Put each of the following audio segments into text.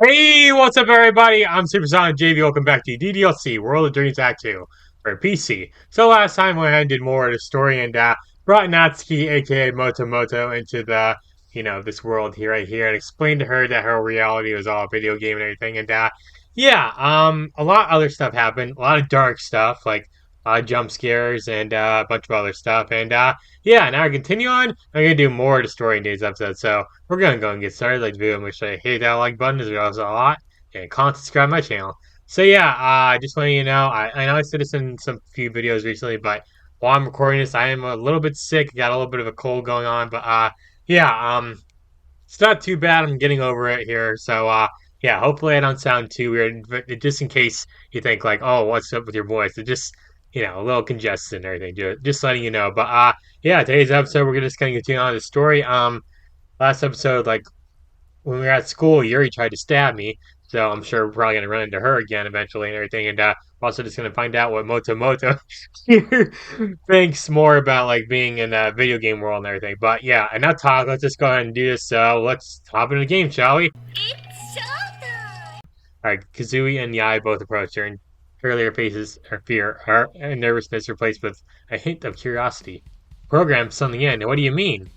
Hey, what's up, everybody? I'm SuperSonicJB. Welcome back to DDLC World of Dreams Act 2 for PC. So last time we did more of the story and brought Natsuki, aka Moto, into this world here, right here, and explained to her that her reality was all a video game and everything. And a lot of other stuff happened. A lot of dark stuff, like a lot of jump scares and a bunch of other stuff. And now I continue on. I'm gonna do more of the story in today's episode. So we're gonna go and get started. Like the video, make sure you hit that like button as well as a lot, and comment, subscribe to my channel. So just letting you know, I know I said this in some few videos recently, but while I'm recording this, I am a little bit sick. Got a little bit of a cold going on, but it's not too bad. I'm getting over it here. So hopefully I don't sound too weird. But just in case you think like, oh, what's up with your voice? It just a little congested and everything. Just letting you know. But today's episode we're just gonna continue on the story. Last episode, like when we were at school, Yuri tried to stab me. So I'm sure we're probably gonna run into her again eventually and everything. And we're also just gonna find out what Moto thinks more about like being in a video game world and everything. But yeah, enough talk. Let's just go ahead and do this. So let's hop into the game, shall we? It's showtime! Alright, Kazooie and Yai both approach her, and earlier faces her fear, her and nervousness replaced with a hint of curiosity. Program something in. What do you mean?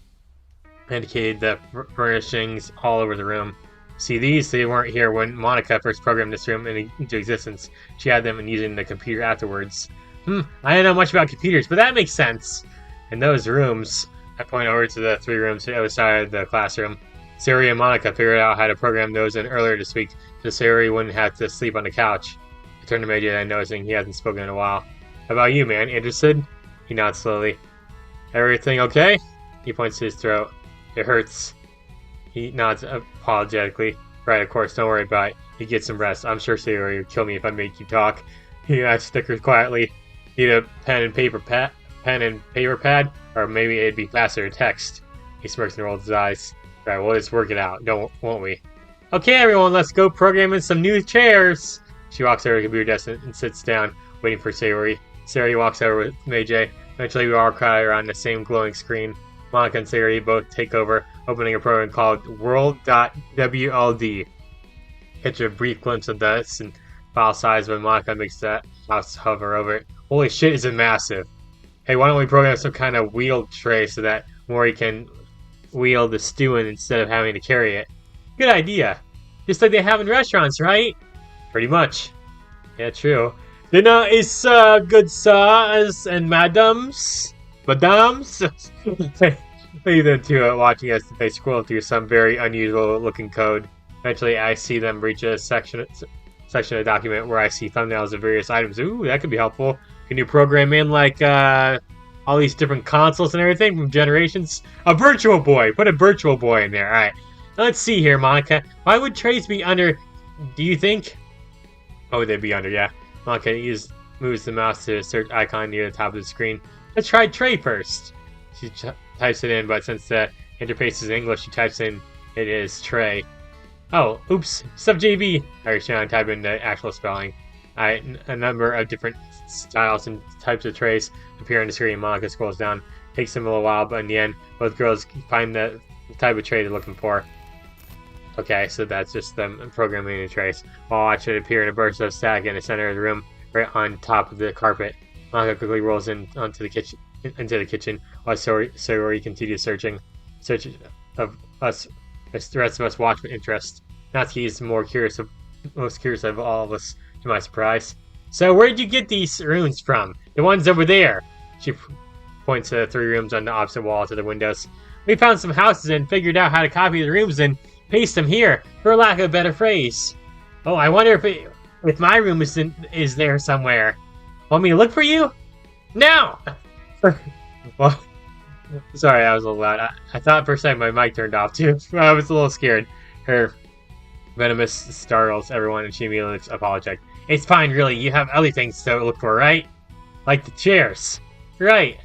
Indicated the furnishings all over the room. See these? They weren't here when Monica first programmed this room into existence. She had them and using the computer afterwards. I don't know much about computers, but that makes sense. In those rooms, I point over to the three rooms to the other side of the classroom. Sayori and Monica figured out how to program those in earlier this week, so Sayori wouldn't have to sleep on the couch. I turned to Meiji and noticing he hasn't spoken in a while. How about you, man? Interested? He nods slowly. Everything okay? He points to his throat. It hurts. He nods apologetically. Right, of course, don't worry about it. You get some rest. I'm sure Sayori would kill me if I make you talk. He snickers quietly. Need a pen and paper pad? Or maybe it'd be faster to text. He smirks and rolls his eyes. Right, we'll just work it out, won't we? Okay, everyone, let's go program in some new chairs! She walks over to the computer desk and sits down, waiting for Sayori. Sayori walks over with Meiji. Eventually, we all crowd around the same glowing screen. Monica and Sayori both take over, opening a program called World.WLD. Catch a brief glimpse of this and file size when Monica makes that mouse hover over it. Holy shit, is it massive! Hey, why don't we program some kind of wheel tray so that Mori can wheel the stew in instead of having to carry it? Good idea! Just like they have in restaurants, right? Pretty much. Yeah, true. Dinner is good, sirs and madams. Madams? Leave them to watching as they scroll through some very unusual looking code. Eventually, I see them reach a section of the document where I see thumbnails of various items. Ooh, that could be helpful. Can you program in like all these different consoles and everything from generations? A virtual boy. Put a virtual boy in there. All right. Now let's see here, Monica. Why would trays be under? Do you think? Oh, they'd be under. Yeah. Monica moves the mouse to the search icon near the top of the screen. Let's try tray first. She types it in, but since the interface is in English, she types in it is tray. Oh, oops. Sub JB. I reach down and type in the actual spelling. A number of different styles and types of trays appear on the screen. Monica scrolls down. Takes them a little while, but in the end, both girls find the type of tray they're looking for. Okay, so that's just them programming the trays. While I should appear in a burst of static in the center of the room, right on top of the carpet. Monica quickly rolls into the kitchen while Sayori continues search of us. The rest of us watch with interest. Natsuki is most curious of all of us, to my surprise. So where did you get these runes from? The ones over there. She points to the three rooms on the opposite wall to the windows. We found some houses and figured out how to copy the rooms and paste them here, for lack of a better phrase. Oh, I wonder if my room is there somewhere. Want me to look for you? No! Well, sorry, I was a little loud. I thought for a second my mic turned off too. I was a little scared. Her venomous startles everyone and she immediately looks apologetic. It's fine, really. You have other things to look for, right? Like the chairs. Right.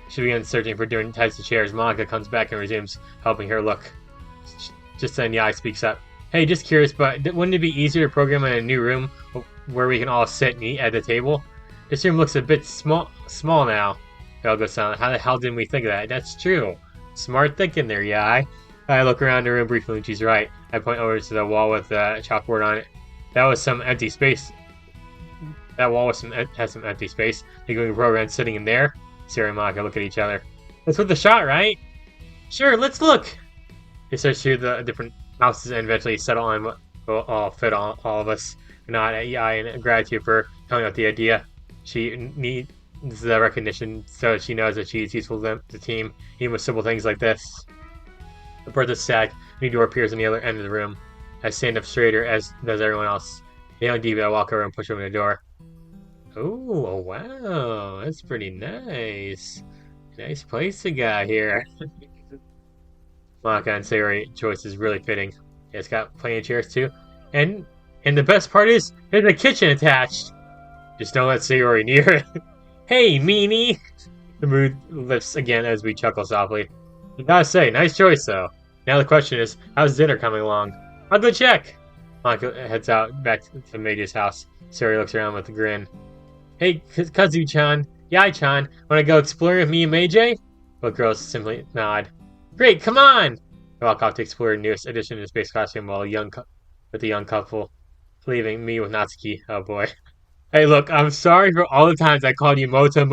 She begins searching for different types of chairs. Monica comes back and resumes helping her look. Just then Yai speaks up. Hey, just curious, but wouldn't it be easier to program in a new room where we can all sit and eat at the table? This room looks a bit small now. They all go silent. How the hell didn't we think of that? That's true. Smart thinking there, Yai. I look around the room briefly and she's right. I point over to the wall with the chalkboard on it. That was some empty space. That wall has some empty space. The going program sitting in there. Siri and Monica look at each other. That's with the shot, right? Sure, let's look. They search through the different houses and eventually settle on what will all fit all of us. Nod at EI in gratitude for coming up with the idea. She needs the recognition so she knows that she's useful to the team, even with simple things like this. The birth stack, new door appears on the other end of the room. I stand up straighter, as does everyone else. The young diva walk over and push open the door. Oh, wow, that's pretty nice. Nice place you got here. Monica and Sayori choice is really fitting. It's got plenty of chairs too. And the best part is, there's a kitchen attached. Just don't let Sayori near it. Hey, meanie! The mood lifts again as we chuckle softly. I gotta say, nice choice though. Now the question is, how's dinner coming along? I'll go check. Monica heads out back to Meiji's house. Sayori looks around with a grin. Hey, Kazu-chan, Yai-chan, wanna go exploring with me and Meiji? Both girls simply nod. Great, come on! They walk off to explore the newest addition to the space costume while with the young couple, leaving me with Natsuki. Oh boy. Hey, look, I'm sorry for all the times I called you Moto,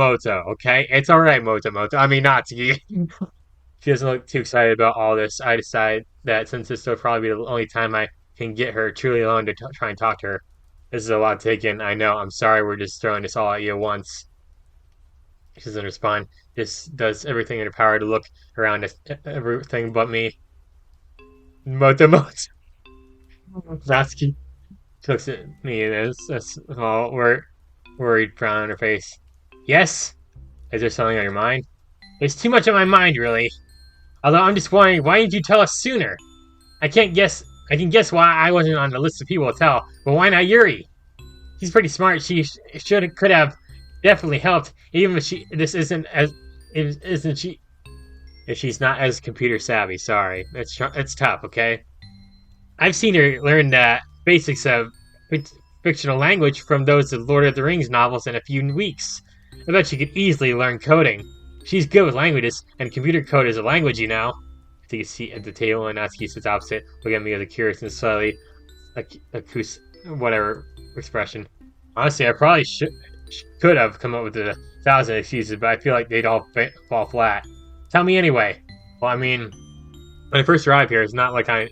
okay? It's alright, Moto. I mean, Natsuki. She doesn't look too excited about all this. I decide that since this will probably be the only time I can get her truly alone to try and talk to her. This is a lot taken. I know. I'm sorry we're just throwing this all at you at once. She doesn't respond. Just does everything in her power to look around at everything but me. Moto. Natsuki looks at me and there's a small, worried frown on her face. Yes? Is there something on your mind? There's too much on my mind, really. Although I'm just wondering, why didn't you tell us sooner? I can guess why I wasn't on the list of people to tell, but why not Yuri? She's pretty smart. She could have definitely helped, even if if she's not as computer savvy. Sorry, it's tough. Okay, I've seen her learn the basics of fictional language from those of Lord of the Rings novels in a few weeks. I bet she could easily learn coding. She's good with languages, and computer code is a language, you know. I take a seat at the table, and Natsuki sits opposite, looking at me with a curious and slightly whatever expression. Honestly, I probably could have come up with 1,000 excuses, but I feel like they'd all fall flat. Tell me anyway. Well, I mean, when I first arrived here, it's not like I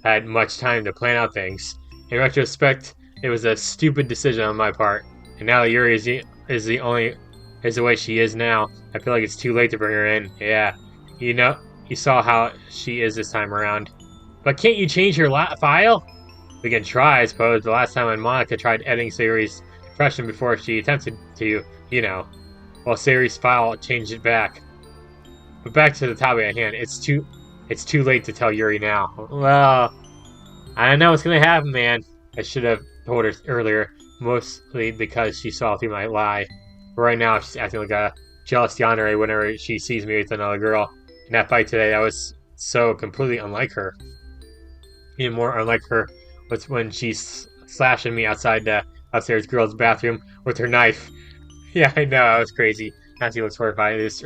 had much time to plan out things. In retrospect, it was a stupid decision on my part, and now that Yuri is the way she is now, I feel like it's too late to bring her in. Yeah, you saw how she is this time around. But can't you change her file? We can try, I suppose. The last time when Monica tried editing Sayori's impression before she attempted to, well, Sayori's file changed it back. But back to the topic at hand, it's too late to tell Yuri now. Well, I don't know what's gonna happen, man. I should have told her earlier, mostly because she saw through my lie. But right now, she's acting like a jealous yandere whenever she sees me with another girl. In that fight today, that was so completely unlike her. Even more unlike her was when she's slashing me outside the upstairs girl's bathroom with her knife. Yeah, I know, that was crazy. Nancy looks horrified at this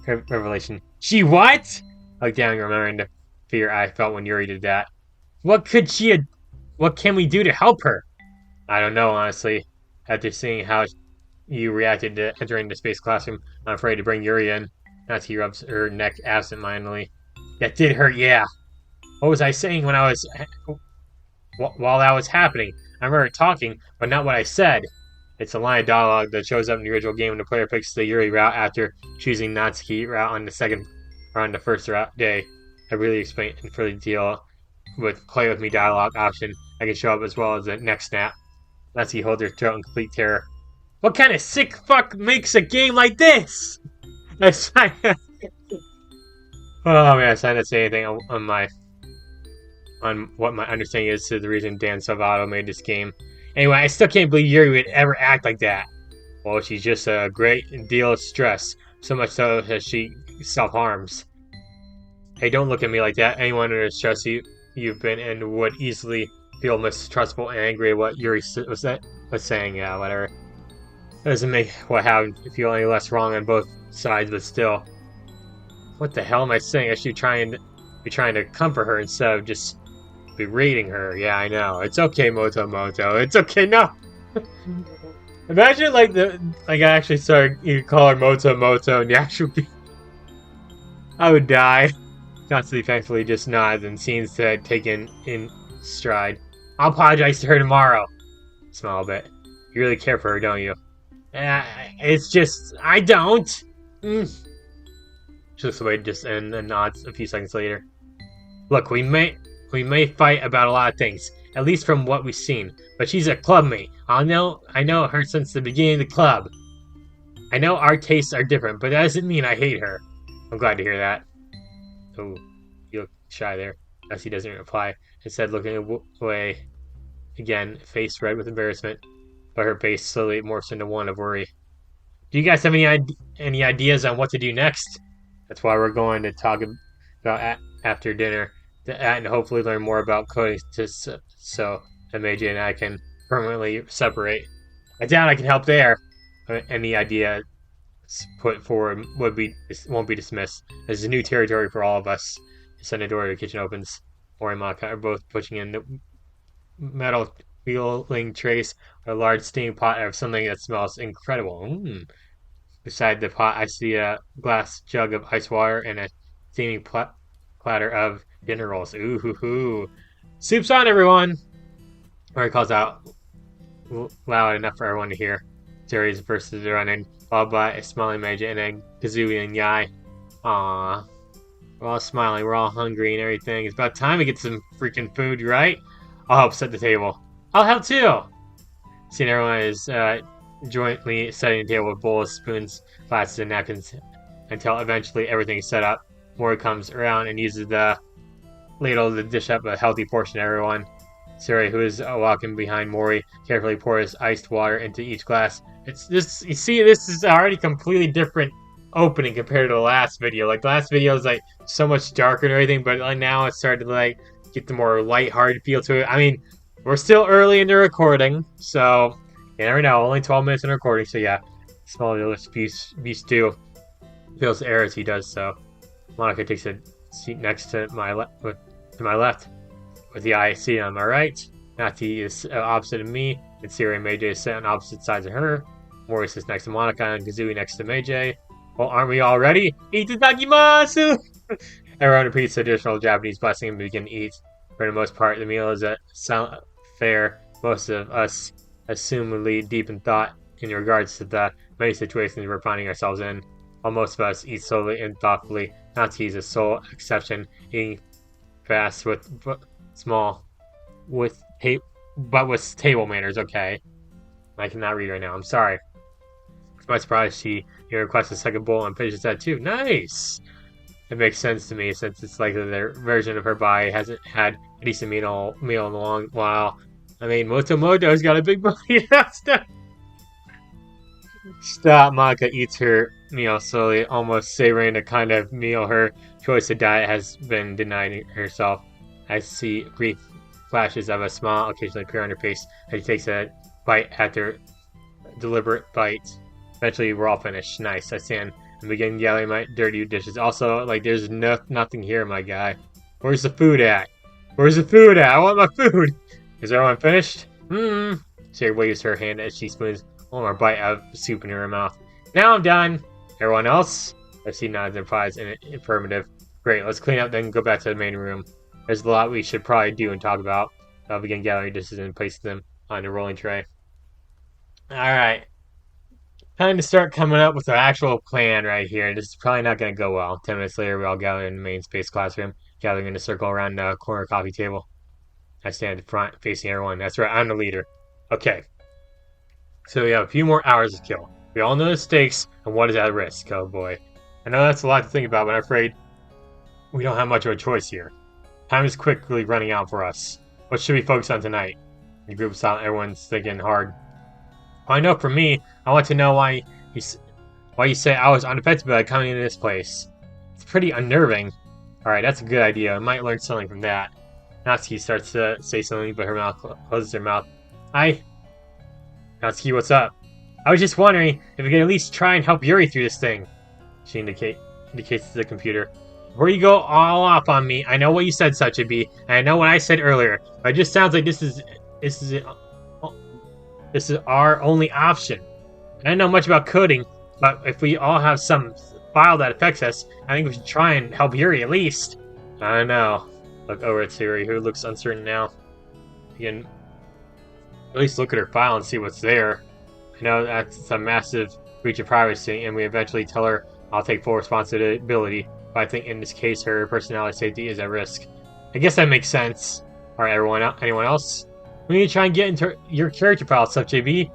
revelation. She what? I look down, remembering the fear I felt when Yuri did that. What can we do to help her? I don't know, honestly. After seeing how you reacted to entering the space classroom, I'm afraid to bring Yuri in. Natsuki rubs her neck absent-mindedly. That did hurt, yeah. What was I saying while that was happening? I remember talking, but not what I said. It's a line of dialogue that shows up in the original game when the player picks the Yuri route after choosing Natsuki route on the first day. I really explain in further detail with play with me dialogue option. I can show up as well as the next snap. Natsuki holds her throat in complete terror. What kind of sick fuck makes a game like this? Oh man, I decided to say anything on what my understanding is to the reason Dan Salvato made this game. Anyway, I still can't believe Yuri would ever act like that. Well, she's just a great deal of stress, so much so that she self-harms. Hey, don't look at me like that. Anyone under the stress you've been in would easily feel mistrustful and angry at what Yuri was saying. Yeah, whatever. That doesn't make what happened feel any less wrong on both sides, but still. What the hell am I saying? I should be trying to comfort her instead of just berating her. Yeah, I know. It's okay, Moto Moto. It's okay. No. Imagine I actually started you call her Moto Moto and the actual I would die. Natsuki thankfully just nods and seems to take in stride. I'll apologize to her tomorrow. Smile a bit. You really care for her, don't you? It's just I don't. Mm. She looks away just and nods a few seconds later. Look, we may fight about a lot of things, at least from what we've seen. But she's a club mate. I know her since the beginning of the club. I know our tastes are different, but that doesn't mean I hate her. I'm glad to hear that. Oh, you look shy there. As he doesn't reply, instead looking away again, face red with embarrassment, but her face slowly morphs into one of worry. Do you guys have any ideas on what to do next? That's why we're going to talk about after dinner, and hopefully learn more about coding, so that Meiji and I can permanently separate. I doubt I can help there. Any idea put forward won't be dismissed. This is a new territory for all of us. Send a door to the kitchen opens. Mori and Maka are both pushing in the metal wheeling trays a large steaming pot of something that smells incredible. Beside the pot, I see a glass jug of ice water and a steaming platter of dinner rolls. Ooh hoo hoo! Soup's on, everyone! Mori calls out loud enough for everyone to hear. Series versus the run-in, followed by a smiling Meiji and then Kazooie and Yai. Aww. We're all smiling, we're all hungry and everything. It's about time we get some freaking food, right? I'll help set the table. I'll help too! Seeing everyone is jointly setting the table with bowls, spoons, glasses, and napkins until eventually everything is set up. Mori comes around and uses the ladle to dish up a healthy portion to everyone. Suri, who is walking behind Mori, carefully pours iced water into each glass. It's this. You see, this is already completely different opening compared to the last video. Like the last video is like so much darker and everything, but like now it's started to like get the more lighthearted feel to it. I mean, we're still early in the recording, so you never know. Only 12 minutes in recording, so yeah. Small delicious beef stew feels the air as he does so. Monica takes a seat next to my left, with the eye seat on my right. Nati is opposite of me, and Siri and Meiji is set on opposite sides of her. Mori sits next to Monica, and Kazooie next to Meiji. Well, aren't we all ready? Itadakimasu! Everyone repeats the traditional Japanese blessing and begin to eat. For the most part, the meal is a silent affair. Most of us assumedly deep in thought in regards to the many situations we're finding ourselves in. While most of us eat slowly and thoughtfully, Natsuki is a sole exception, eating fast with table manners. Okay, I cannot read right now. I'm sorry. To my surprise, she requests a second bowl and finishes that too. Nice. It makes sense to me since it's likely their version of her body hasn't had a decent meal in a long while. I mean, Motomoto's got a big body. Stop. Monica eats her meal slowly, almost savoring the kind of meal her choice of diet has been denying herself. I see brief flashes of a smile occasionally appear on her face as she takes a bite after deliberate bite. Eventually, we're all finished. Nice. I stand and begin gathering my dirty dishes. Also, like, there's nothing here, my guy. Where's the food at? Where's the food at? I want my food! Is everyone finished? Siri waves her hand as she spoons one more bite of soup in her mouth. Now I'm done! Everyone else? I see nods and replies in affirmative. Great, let's clean up, then go back to the main room. There's a lot we should probably do and talk about. I'll begin gathering dishes and placing them on the rolling tray. Alright. Time to start coming up with our actual plan right here. This is probably not going to go well. 10 minutes later, we all gather in the main space classroom, gathering in a circle around the corner coffee table. I stand at the front, facing everyone. That's right, I'm the leader. Okay. So we have a few more hours to kill. We all know the stakes and what is at risk. Oh boy. I know that's a lot to think about, but I'm afraid we don't have much of a choice here. Time is quickly running out for us. What should we focus on tonight? The group is silent. Everyone's thinking hard. Well, I know for me, I want to know why you say I was unaffected by coming into this place. It's pretty unnerving. Alright, that's a good idea. I might learn something from that. Natsuki starts to say something, but her mouth closes her mouth. Natsuki, what's up? I was just wondering if we could at least try and help Yuri through this thing. She indicates to the computer. Before you go all off on me, I know what you said, SuperSonicJB, and I know what I said earlier, but it just sounds like this is this is our only option. I don't know much about coding, but if we all have some file that affects us, I think we should try and help Yuri at least. I don't know. Look over at Yuri, who looks uncertain now. You can at least look at her file and see what's there. I know that's a massive breach of privacy, and we eventually tell her I'll take full responsibility, but I think in this case her personality safety is at risk. I guess that makes sense. Alright, anyone else? We need to try and get into your character file, SuperSonicJB.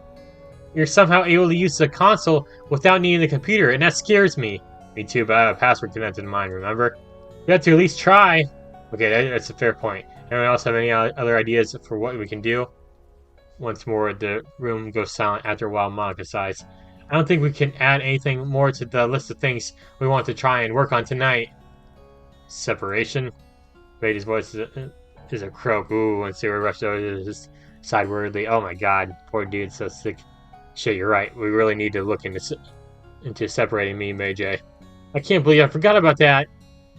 You're somehow able to use the console without needing the computer, and that scares me. Me too, but I have a password connected to mine, remember? We have to at least try. Okay, that's a fair point. Anyone else have any other ideas for what we can do? Once more, the room goes silent after a while. Monica sighs. I don't think we can add anything more to the list of things we want to try and work on tonight. Separation? Vader's voice is a croak. Ooh, and Sarah rushed over to his side worriedly. Oh my god, poor dude's so sick. Shit, you're right. We really need to look into separating me and May J. I can't believe I forgot about that.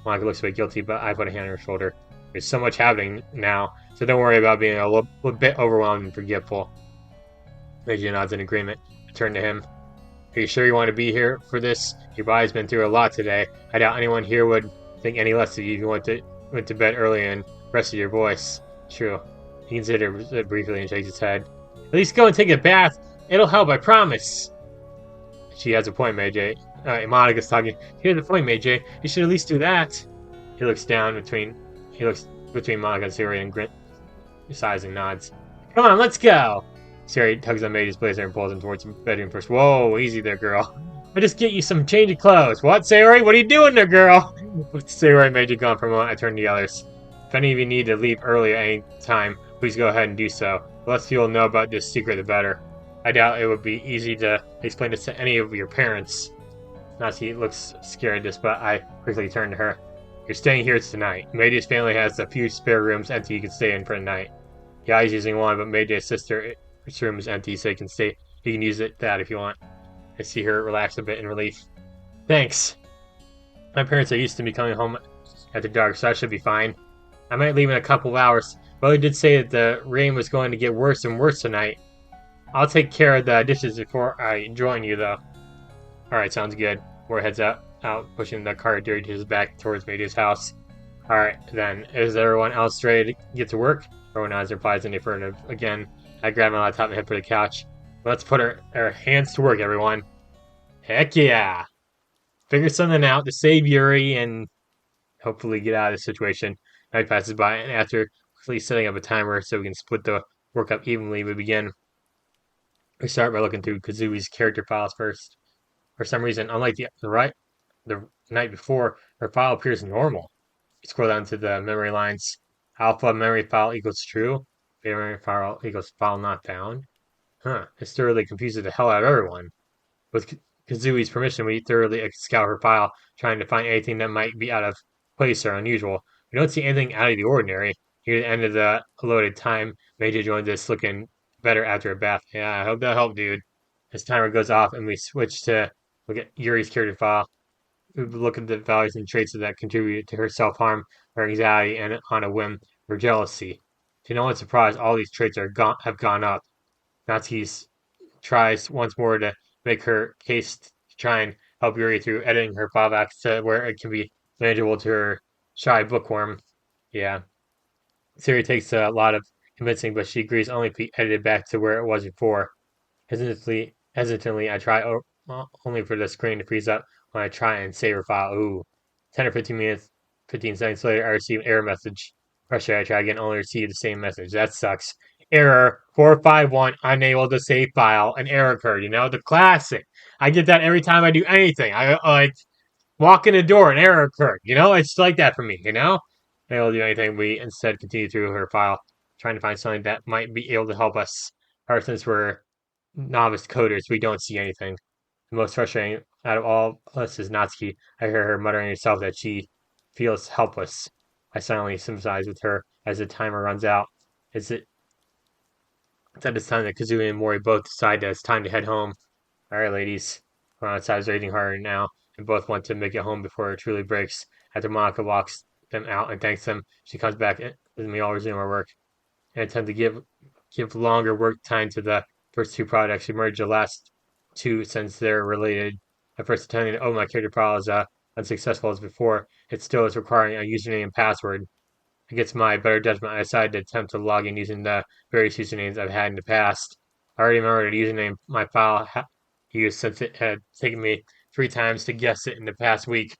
Monica looks a bit guilty, but I put a hand on her shoulder. There's so much happening now, so don't worry about being a little bit overwhelmed and forgetful. Meiji nods in agreement. I turn to him. Are you sure you want to be here for this? Your body's been through a lot today. I doubt anyone here would think any less of you if you went to bed early and rested your voice. True. He considers it briefly and shakes his head. At least go and take a bath. It'll help, I promise. She has a point, Meiji. Monica's talking. Here's the point, Meiji. You should at least do that. He looks between Monica and Siri and sighs and nods. Come on, let's go! Siri tugs on Meiji's blazer and pulls him towards the bedroom first. Whoa, easy there, girl. I'll just get you some change of clothes. What, Siri? What are you doing there, girl? With Siri and Meiji gone for a moment, I turn to the others. If any of you need to leave early at any time, please go ahead and do so. The less people know about this secret, the better. I doubt it would be easy to explain this to any of your parents. Natsuki looks scared at this, but I quickly turn to her. You're staying here tonight. Meiji's family has a few spare rooms empty you can stay in for the night. Yeah, he's using one, but Meiji's sister's room is empty, so you can use that if you want. I see her relax a bit in relief. Thanks. My parents are used to me coming home after dark, so I should be fine. I might leave in a couple of hours. Brother did say that the rain was going to get worse and worse tonight. I'll take care of the dishes before I join you, though. Alright, sounds good. More heads out, pushing the cart dirty to his back towards Meiji's house. Alright, then. Is everyone else ready to get to work? Everyone nods and replies in the affirmative. Again, I grab my laptop and head for the couch. Let's put our hands to work, everyone. Heck yeah! Figure something out to save Yuri and hopefully get out of this situation. Night passes by, and after quickly setting up a timer so we can split the work up evenly, we begin. We start by looking through Kazui's character files first. For some reason, unlike the night before, her file appears normal. You scroll down to the memory lines. Alpha memory file equals true. Beta memory file equals file not found. Huh, this thoroughly confuses the hell out of everyone. With Kazui's permission, we thoroughly scour her file, trying to find anything that might be out of place or unusual. We don't see anything out of the ordinary. Near the end of the allotted time, Meiji joins us looking better after a bath. Yeah, I hope that helped, dude. As timer goes off and we switch to look at Yuri's character file, we look at the values and traits that contribute to her self-harm, her anxiety, and on a whim, her jealousy. To no one's surprise, all these traits have gone up. Natsuki tries once more to make her case to try and help Yuri through editing her file back to where it can be manageable to her shy bookworm. Yeah. Siri takes a lot of convincing, but she agrees only to be edited back to where it was before. Hesitantly, I try only for the screen to freeze up when I try and save her file. Ooh. 10 or 15 seconds later, I receive an error message. Pressure, I try again, only receive the same message. That sucks. Error 451, unable to save file. An error occurred, the classic. I get that every time I do anything. I like walk in the door, an error occurred. It's like that for me, Unable to do anything, we instead continue through her file, trying to find something that might be able to help us. Or since we're novice coders, we don't see anything. The most frustrating out of all us is Natsuki. I hear her muttering to herself that she feels helpless. I silently sympathize with her as the timer runs out. It's at this time that Kazooie and Mori both decide that it's time to head home. Alright, ladies. We're outside is raging harder now, and both want to make it home before it truly breaks. After Monica walks them out and thanks them, she comes back and we all resume our work and attempt to give longer work time to the first two projects. We merge the last two since they're related. At first attempting to open my character file is unsuccessful as before. It still is requiring a username and password. Against my better judgment, I decided to attempt to log in using the various usernames I've had in the past. I already remembered the username my file used since it had taken me 3 times to guess it in the past week.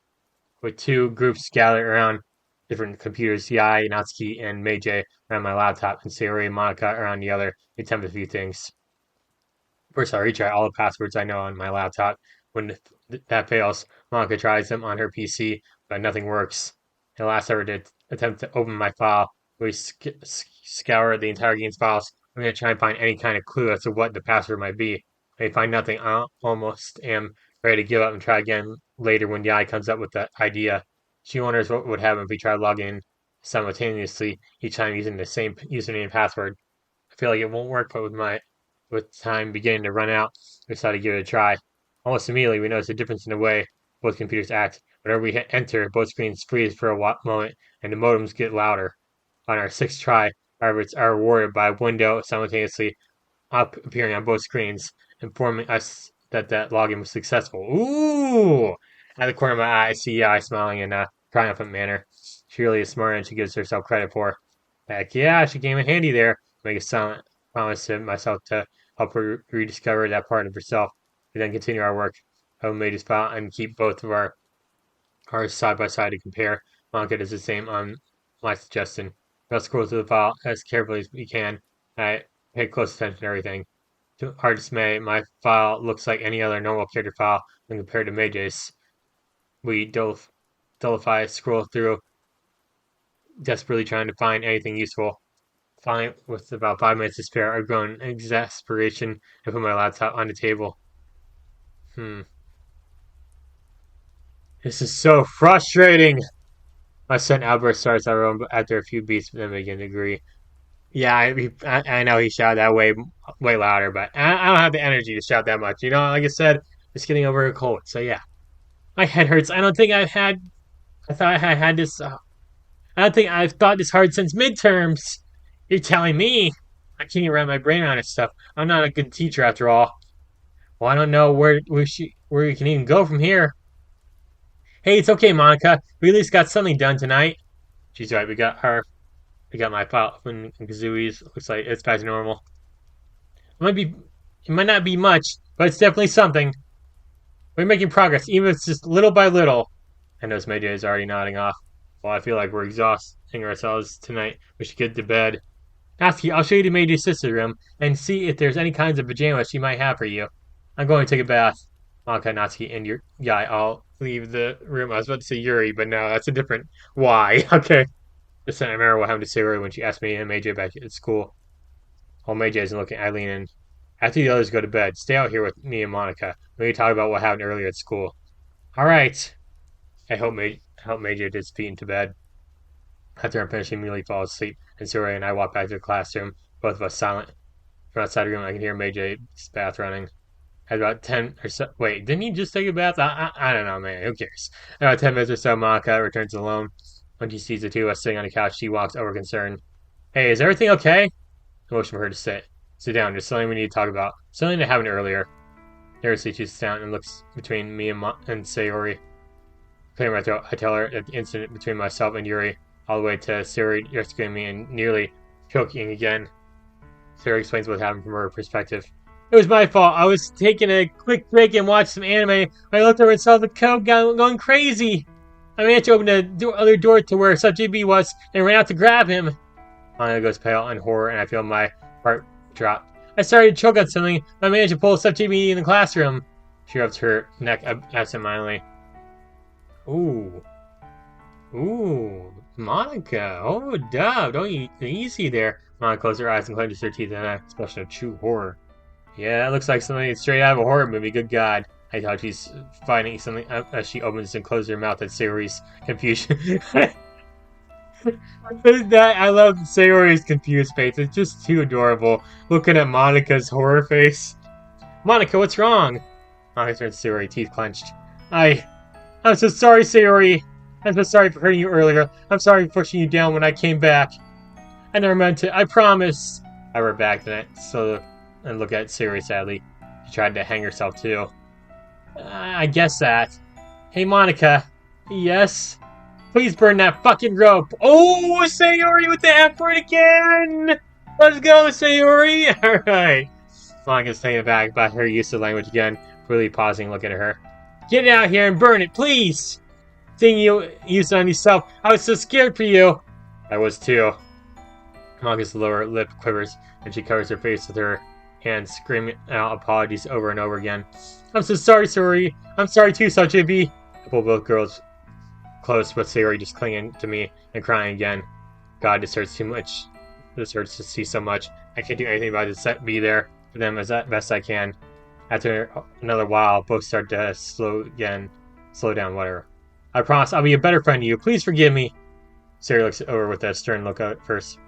With two groups scattered around different computers, Yai, Natsuki, and Meiji around my laptop, and Sayori and Monica around the other, we attempt a few things. First, I'll retry all the passwords I know on my laptop. When that fails, Monica tries them on her PC, but nothing works. And last ever did attempt to open my file, we scour the entire game's files. I'm going to try and find any kind of clue as to what the password might be. I find nothing. I almost am ready to give up and try again later when Yai comes up with the idea. She wonders what would happen if we tried logging in simultaneously, each time using the same username and password. I feel like it won't work, but with time beginning to run out, we decided to give it a try. Almost immediately, we noticed a difference in the way both computers act. Whenever we enter, both screens freeze for a moment, and the modems get louder. On our sixth try, our efforts are rewarded by a window simultaneously appearing on both screens, informing us that login was successful. Ooh! At the corner of my eye, I see Yai smiling in a triumphant manner. She really is smarter than she gives herself credit for. Heck yeah, she came in handy there. Make a silent promise to myself to help her rediscover that part of herself. We then continue our work. I will make this file and keep both of ours side by side to compare. Monica does the same on my suggestion. We'll scroll through the file as carefully as we can. I pay close attention to everything. To our dismay, my file looks like any other normal character file when compared to Meiji's. We Delphi scroll through, desperately trying to find anything useful. Finally, with about 5 minutes to spare, I've grown exasperation and put my laptop on the table. This is so frustrating! My son Albert starts our own after a few beats, then begin to agree. Yeah, I know he shouted that way louder, but I don't have the energy to shout that much. You know, like I said, just getting over a cold. So yeah, my head hurts. I don't think I've had. I thought I had this. I don't think I've thought this hard since midterms. You're telling me I can't even wrap my brain around this stuff. I'm not a good teacher after all. Well, I don't know where we can even go from here. Hey, it's okay, Monica. We at least got something done tonight. She's right. We got my file open in Kazooie's. Looks like it's back to normal. It might not be much, but it's definitely something. We're making progress, even if it's just little by little. I know Meiji is already nodding off. Well, I feel like we're exhausting ourselves tonight. We should get to bed. Natsuki, I'll show you to Meiji's sister's room and see if there's any kinds of pajamas she might have for you. I'm going to take a bath. Okay, Natsuki, and your guy, I'll leave the room. I was about to say Yuri, but no, that's a different why. Okay. Just then I remember what happened to Sayori when she asked me and Meiji back at school. While Meiji isn't looking, I lean in. After the others go to bed, stay out here with me and Monica. We can talk about what happened earlier at school. All right. I help Meiji get his feet into bed. After I'm finished, he immediately falls asleep, and Sayori and I walk back to the classroom, both of us silent. From outside the room, I can hear Meiji's bath running. At about 10 or so. Wait, didn't he just take a bath? I don't know, man. Who cares? At about 10 minutes or so, Monica returns alone. When she sees the two of us sitting on the couch, she walks over concerned. Hey, is everything okay? I motion for her to sit down. There's something we need to talk about. Something that happened earlier. Nervously, she sits down and looks between me and Sayori. Clearing my throat, I tell her that the incident between myself and Yuri, all the way to Sayori rescuing me and nearly choking again. Sayori explains what happened from her perspective. It was my fault. I was taking a quick break and watched some anime. When I looked over and saw the code going crazy. I managed to open the other door to where SuperSonicJB was and ran out to grab him. Monica goes pale in horror, and I feel my heart drop. I started to choke on something, but I managed to pull SuperSonicJB in the classroom. She rubs her neck absentmindedly. Ooh. Ooh. Monica. Oh, Dove. Don't you easy there. Monica closes her eyes and clenches her teeth in an expression of true horror. Yeah, that looks like something straight out of a horror movie. Good God. I thought she's finding something as she opens and closes her mouth at Sayori's confusion. I love Sayori's confused face. It's just too adorable. Looking at Monica's horror face. Monica, what's wrong? Monica turns to Sayori, teeth clenched. I'm so sorry, Sayori. I'm so sorry for hurting you earlier. I'm sorry for pushing you down when I came back. I never meant to. I promise. I went back then, and look at Sayori sadly. She tried to hang herself too. I guess that. Hey, Monica. Yes? Please burn that fucking rope. Oh, Sayori with the F word again! Let's go, Sayori! Alright. Monica's taken aback by her use of language again, really pausing and looking at her. Get out here and burn it, please! Thing you used on yourself. I was so scared for you. I was too. Monica's lower lip quivers, and she covers her face with her hands, screaming out apologies over and over again. I'm so sorry, Sayori. I'm sorry too, SuperSonicJB. I pull both girls close, with Sayori just clinging to me and crying again. God, this hurts too much. This hurts to see so much. I can't do anything about it. Be there for them as best I can. After another while, both start to slow down, whatever. I promise I'll be a better friend to you. Please forgive me. Sayori looks over with a stern look at first.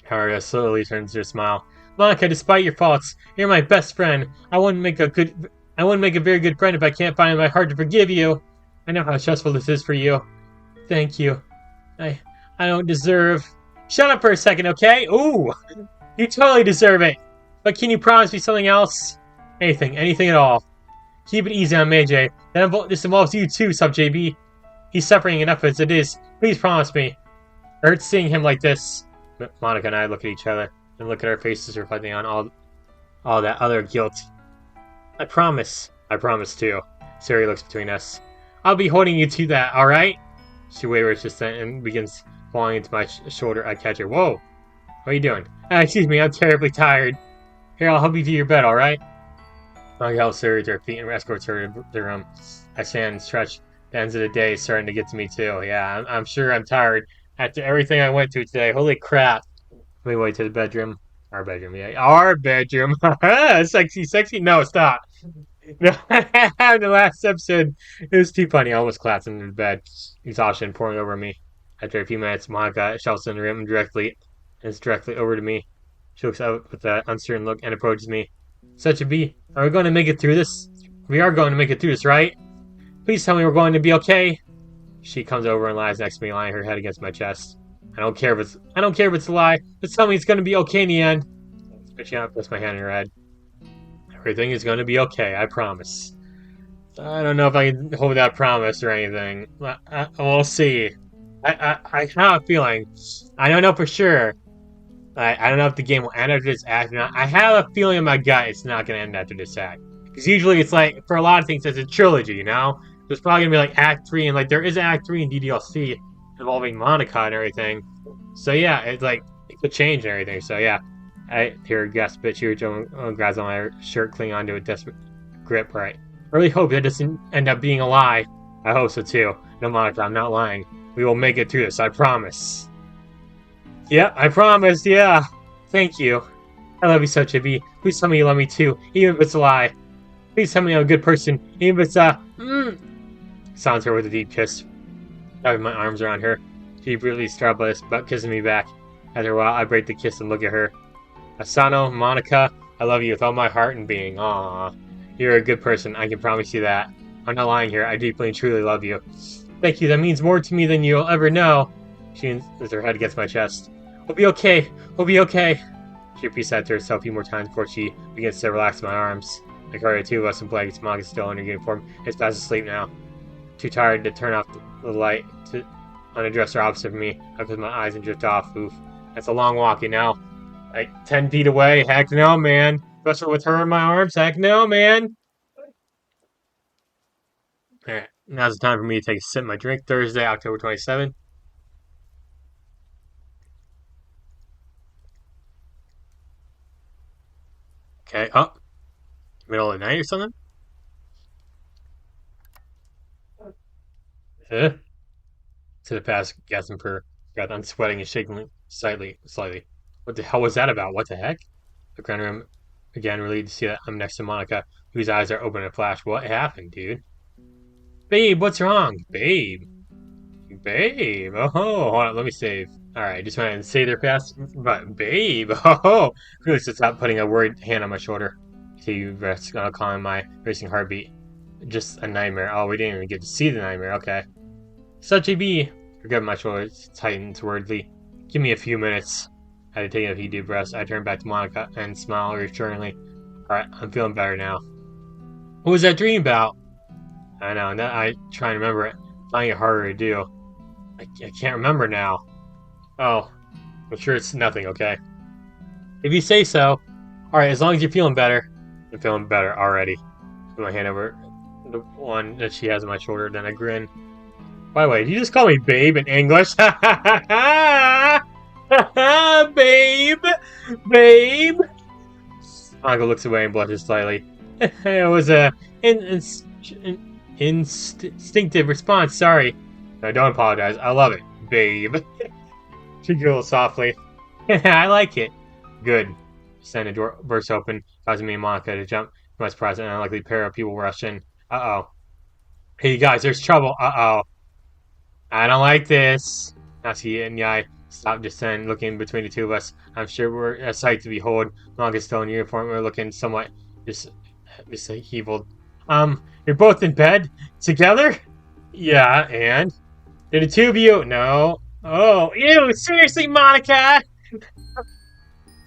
Haruka slowly turns to a smile. Monica, despite your faults, you're my best friend. I wouldn't make a very good friend if I can't find it in my heart to forgive you. I know how stressful this is for you. Thank you. I don't deserve... Shut up for a second, okay? Ooh! You totally deserve it! But can you promise me something else? Anything at all. Keep it easy on Meiji. This involves you too, SuperSonicJB. He's suffering enough as it is. Please promise me. It hurts seeing him like this. Monica and I look at each other and look at our faces reflecting on all that other guilt. I promise. I promise too. Sayori looks between us. I'll be holding you to that, alright? She wavers just then and begins falling into my shoulder. I catch her. Whoa! What are you doing? Excuse me, I'm terribly tired. Here, I'll help you to your bed, alright? I help Sayori to her feet and escorts her to the room. I stand and stretch. The ends of the day is starting to get to me too. Yeah, I'm sure I'm tired after everything I went through today. Holy crap. Let me wait to the bedroom. Our bedroom, yeah. Our bedroom. Sexy. No, stop. No, the last episode, it was too funny. I almost collapsed into the bed, exhaustion pouring over me. After a few minutes, Monica shouts in the room directly over to me. She looks out with an uncertain look and approaches me. SuperSonicJB, are we going to make it through this? We are going to make it through this, right? Please tell me we're going to be okay. She comes over and lies next to me, lying her head against my chest. I don't care if it's a lie. Just tell me it's going to be okay in the end. She puts my hand in her head. Everything is going to be okay, I promise. I don't know if I can hold that promise or anything. We'll see. I have a feeling. I don't know for sure. I don't know if the game will end after this act or not. I have a feeling in my gut it's not going to end after this act. Because usually it's like, for a lot of things, it's a trilogy, you know? There's probably going to be like Act 3, and like there is Act 3 in DDLC involving Monica and everything. So yeah, it's like, it could change and everything. So yeah. I hear a gasp, bitch. Yuri grabs on my shirt, clinging onto a desperate grip. Right. I really hope that doesn't end up being a lie. I hope so too. No, Monica, I'm not lying. We will make it through this, I promise. Yeah, I promise, yeah. Thank you. I love you, SuperSonicJB. Please tell me you love me too, even if it's a lie. Please tell me I'm a good person, even if it's Sounds her with a deep kiss. Wrapping my arms around her. She briefly starts by kissing me back. After a while, I break the kiss and look at her. Asano, Monica, I love you with all my heart and being. Aww. You're a good person, I can promise you that. I'm not lying here, I deeply and truly love you. Thank you, that means more to me than you'll ever know. She leans her head against my chest. We'll be okay, we'll be okay. She repeats that to herself a few more times before she begins to relax my arms. I carry the two of us in blankets. Monica's still in her uniform. It's fast asleep now. Too tired to turn off the light on a dresser opposite of me. I close my eyes and drift off. Oof. That's a long walk, you know? Like 10 feet away? Heck no, man. Especially with her in my arms? Heck no, man. Alright, now's the time for me to take a sip of my drink. Thursday, October 27th. Okay, oh. Middle of the night or something? Huh? To the past, gasping for breath. I'm sweating and shaking slightly. What the hell was that about? What the heck? Look around the room again, relieved to see that I'm next to Monica, whose eyes are open in a flash. What happened, dude? Babe, what's wrong? Babe. Oh, hold on, let me save. Alright, just went and save their past. But, babe, oh, really to stop putting a worried hand on my shoulder. See, rest, calming my racing heartbeat. Just a nightmare. Oh, we didn't even get to see the nightmare. Okay. Such a bee. Forget my shoulders tightened wordly. Give me a few minutes. I had to take a few deep breaths. I turned back to Monica and smiled reassuringly. Alright, I'm feeling better now. What was that dream about? I know, and I try and remember it. Finding it harder to do. I can't remember now. Oh, I'm sure it's nothing, okay? If you say so. Alright, as long as you're feeling better. I'm feeling better already. Put my hand over the one that she has on my shoulder, then I grin. By the way, did you just call me babe in English? Babe! Babe! Monica looks away and blushes slightly. It was a instinctive response, sorry. No, don't apologize. I love it, babe. She giggles softly. I like it. Good. Then the door bursts open, causing me and Monica to jump. To my surprise, an unlikely pair of people rush in. Uh-oh. Hey, you guys, there's trouble. Uh-oh. I don't like this. Natsuki and Yai stopped just then, looking between the two of us. I'm sure we're a sight to behold. Monica's still in uniform. We're looking somewhat disheveled. You're both in bed? Together? Yeah, and? Did the two of you? No. Oh, ew, seriously, Monica?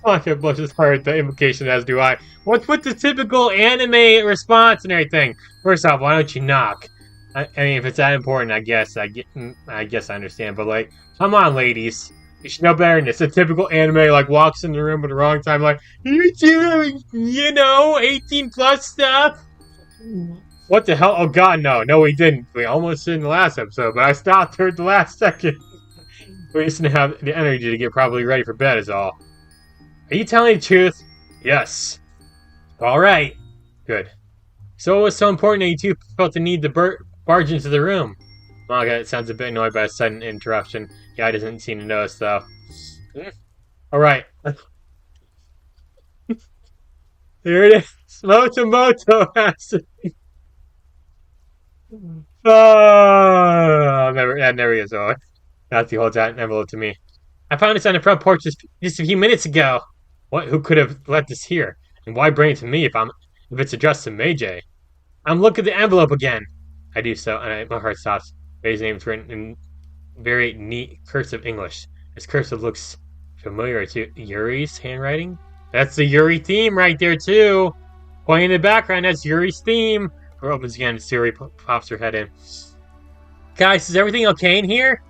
Monica blushes hard at the implication, as do I. What's with the typical anime response and everything? First off, why don't you knock? I mean, if it's that important, I guess I understand. But like, come on, ladies, you should know better than this. A typical anime like walks in the room at the wrong time, like you doing, 18 plus stuff. What the hell? Oh God, no, we didn't. We almost did in the last episode, but I stopped her at the last second. We just didn't have the energy to get properly ready for bed, is all. Are you telling the truth? Yes. All right. Good. So what was so important that you two felt the need to barge into the room? Monica sounds a bit annoyed by a sudden interruption. Guy doesn't seem to notice, though. All right. Here it is. Moto has to... Oh, that never gets over. Natsuki holds out an envelope to me. I found this on the front porch just a few minutes ago. What? Who could have left this here? And why bring it to me if it's addressed to Meijei? I'm looking at the envelope again. I do so, and my heart stops. Meijei's name is written in very neat cursive English. This cursive looks familiar to Yuri's handwriting. That's the Yuri theme right there too. Playing in the background, that's Yuri's theme. Door opens again, and Yuri pops her head in. Guys, is everything okay in here?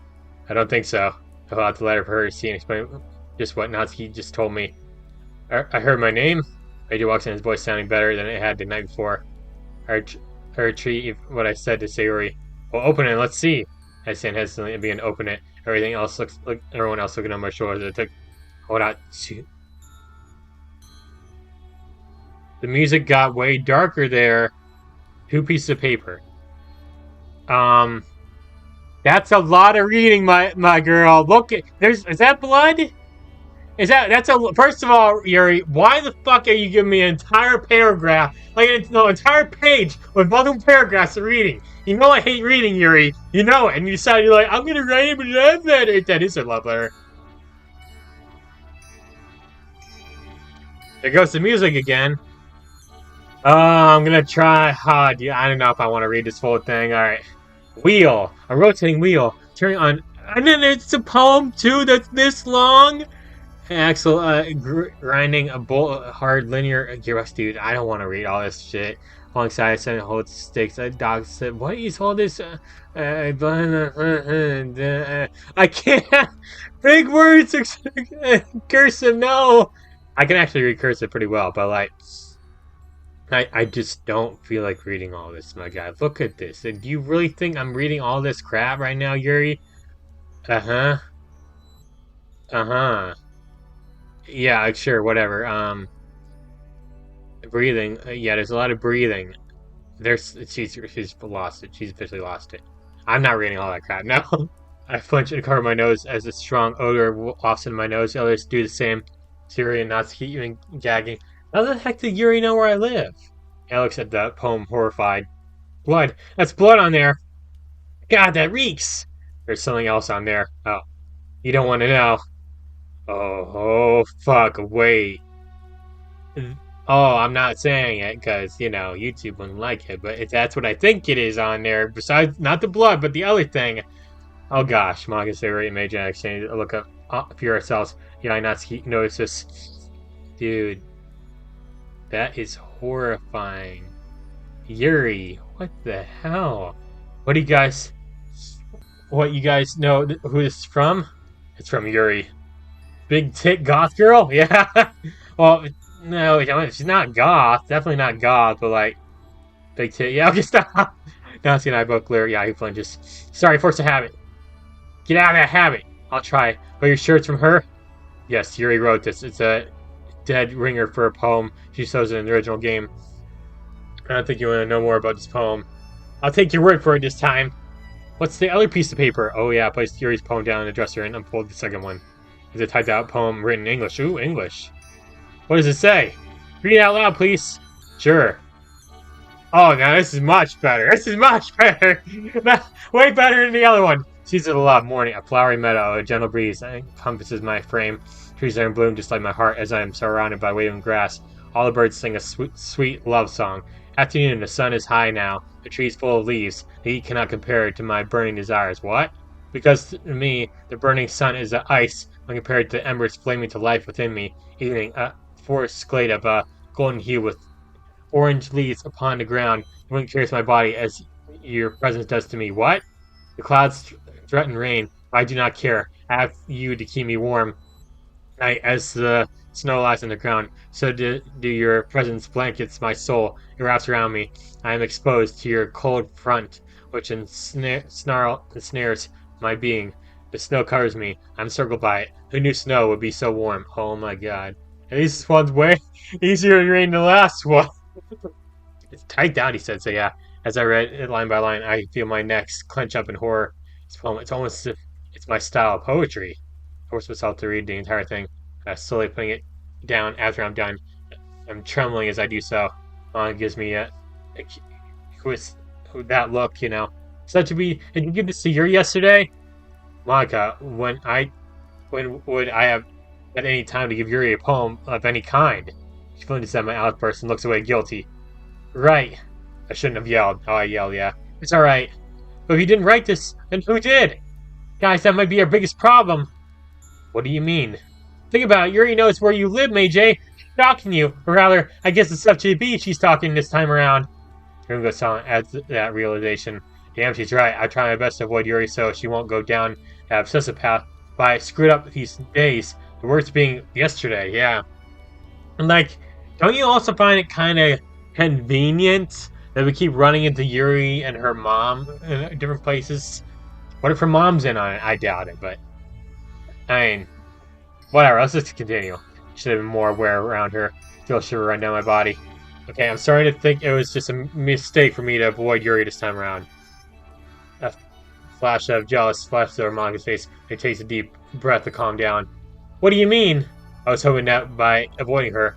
I don't think so. I thought the letter for her to see and explain just what Natsuki just told me. I heard my name. Meijei walks in, his voice sounding better than it had the night before. I retrieve what I said to Sayuri. Well, open it and let's see. I stand hesitantly and begin to open it. Everyone else looking on my shoulders. It took... Hold on. The music got way darker there. 2 pieces of paper. That's a lot of reading, my girl. Look, is that blood? First of all, Yuri, why the fuck are you giving me an entire paragraph, entire page with multiple paragraphs of reading? You know I hate reading, Yuri. You know it, and you decided you're like, I'm gonna write a love letter. That is a love letter. There goes the music again. I'm gonna try hard. I don't know if I want to read this whole thing. All right, wheel, a rotating wheel, turning on, and then it's a poem too that's this long. Axel grinding a hard linear gearbox, dude. I don't want to read all this shit. Alongside, Senate holds sticks. A dog said, "What is all this?" I can't. Big words, cursive. No, I can actually read cursive pretty well, but like, I just don't feel like reading all this, my guy. Look at this. Do you really think I'm reading all this crap right now, Yuri? Uh huh. Yeah, sure, whatever. Breathing. Yeah, there's a lot of breathing. She's lost it. She's officially lost it. I'm not reading all that crap. No. I flinch and cover my nose as a strong odor wafts in my nose. The others do the same. Yuri and Natsuki even gagging. How the heck did Yuri know where I live? I looks at the poem, horrified. Blood. That's blood on there. God, that reeks. There's something else on there. Oh, you don't want to know. Oh, fuck, wait. Oh, I'm not saying it because, YouTube wouldn't like it, but that's what I think it is on there. Besides, not the blood, but the other thing. Oh gosh, manga favorite Meiji and exchange a look up for yourselves. Yeah, Natsuki notice this. Dude, that is horrifying. Yuri, what the hell? What do you guys what you guys know who this is from? It's from Yuri. Big tit goth girl? Yeah. Well, no, she's not goth. Definitely not goth, but like big tit. Yeah, okay, stop. Nancy and I both glare. Yeah, he flinches. Sorry, force a habit. Get out of that habit. I'll try. But your shirt's from her? Yes, Yuri wrote this. It's a dead ringer for a poem she shows in the original game. I don't think you want to know more about this poem. I'll take your word for it this time. What's the other piece of paper? Oh yeah, I placed Yuri's poem down in the dresser and unfolded the second one. It's a typed out poem written in English. Ooh, English. What does it say? Read it out loud, please. Sure. Oh, now this is much better. This is much better. Way better than the other one. Seas of the love, morning, a flowery meadow, a gentle breeze encompasses my frame. Trees are in bloom just like my heart as I am surrounded by waving grass. All the birds sing a sweet, sweet love song. Afternoon, the sun is high now. The trees full of leaves. The heat cannot compare to my burning desires. What? Because to me, the burning sun is ice when compared to embers flaming to life within me. Evening, a forest glade of golden hue with orange leaves upon the ground. The wind carries my body as your presence does to me. What? The clouds threaten rain. But I do not care. I have you to keep me warm. As the snow lies on the ground, so do your presence blankets my soul. It wraps around me. I am exposed to your cold front, which ensnares my being. The snow covers me. I'm circled by it. Who knew snow would be so warm? Oh my god. At least this one's way easier to read than the last one. It's tight down, he said. So yeah, as I read it line by line, I feel my neck clench up in horror. It's almost as if it's my style of poetry. I force myself to read the entire thing, slowly putting it down after I'm done. I'm trembling as I do so. Mom gives me a with that look, you know. Such to be. Did you give this to Yuri yesterday, Monica? When would I have at any time to give Yuri a poem of any kind? She flinches at my outburst and looks away guilty. Right. I shouldn't have yelled. Oh, I yelled, yeah. It's alright. But if you didn't write this, then who did? Guys, that might be our biggest problem. What do you mean? Think about it. Yuri knows where you live, Meiji. She's talking to you. Or rather, I guess it's SuperSonicJB she's talking this time around. Room goes silent at that realization. Damn, she's right. I try my best to avoid Yuri so she won't go down that obsessive path. But I screwed up these days. The worst being yesterday, yeah. And like, don't you also find it kind of convenient that we keep running into Yuri and her mom in different places? What if her mom's in on it? I doubt it, but I mean, whatever. Let's just continue. Should have been more aware around her. Feel a shiver run down my body. Okay, I'm starting to think it was just a mistake for me to avoid Yuri this time around. A flash of jealous flashed over Monica's face. He takes a deep breath to calm down. What do you mean? I was hoping that by avoiding her,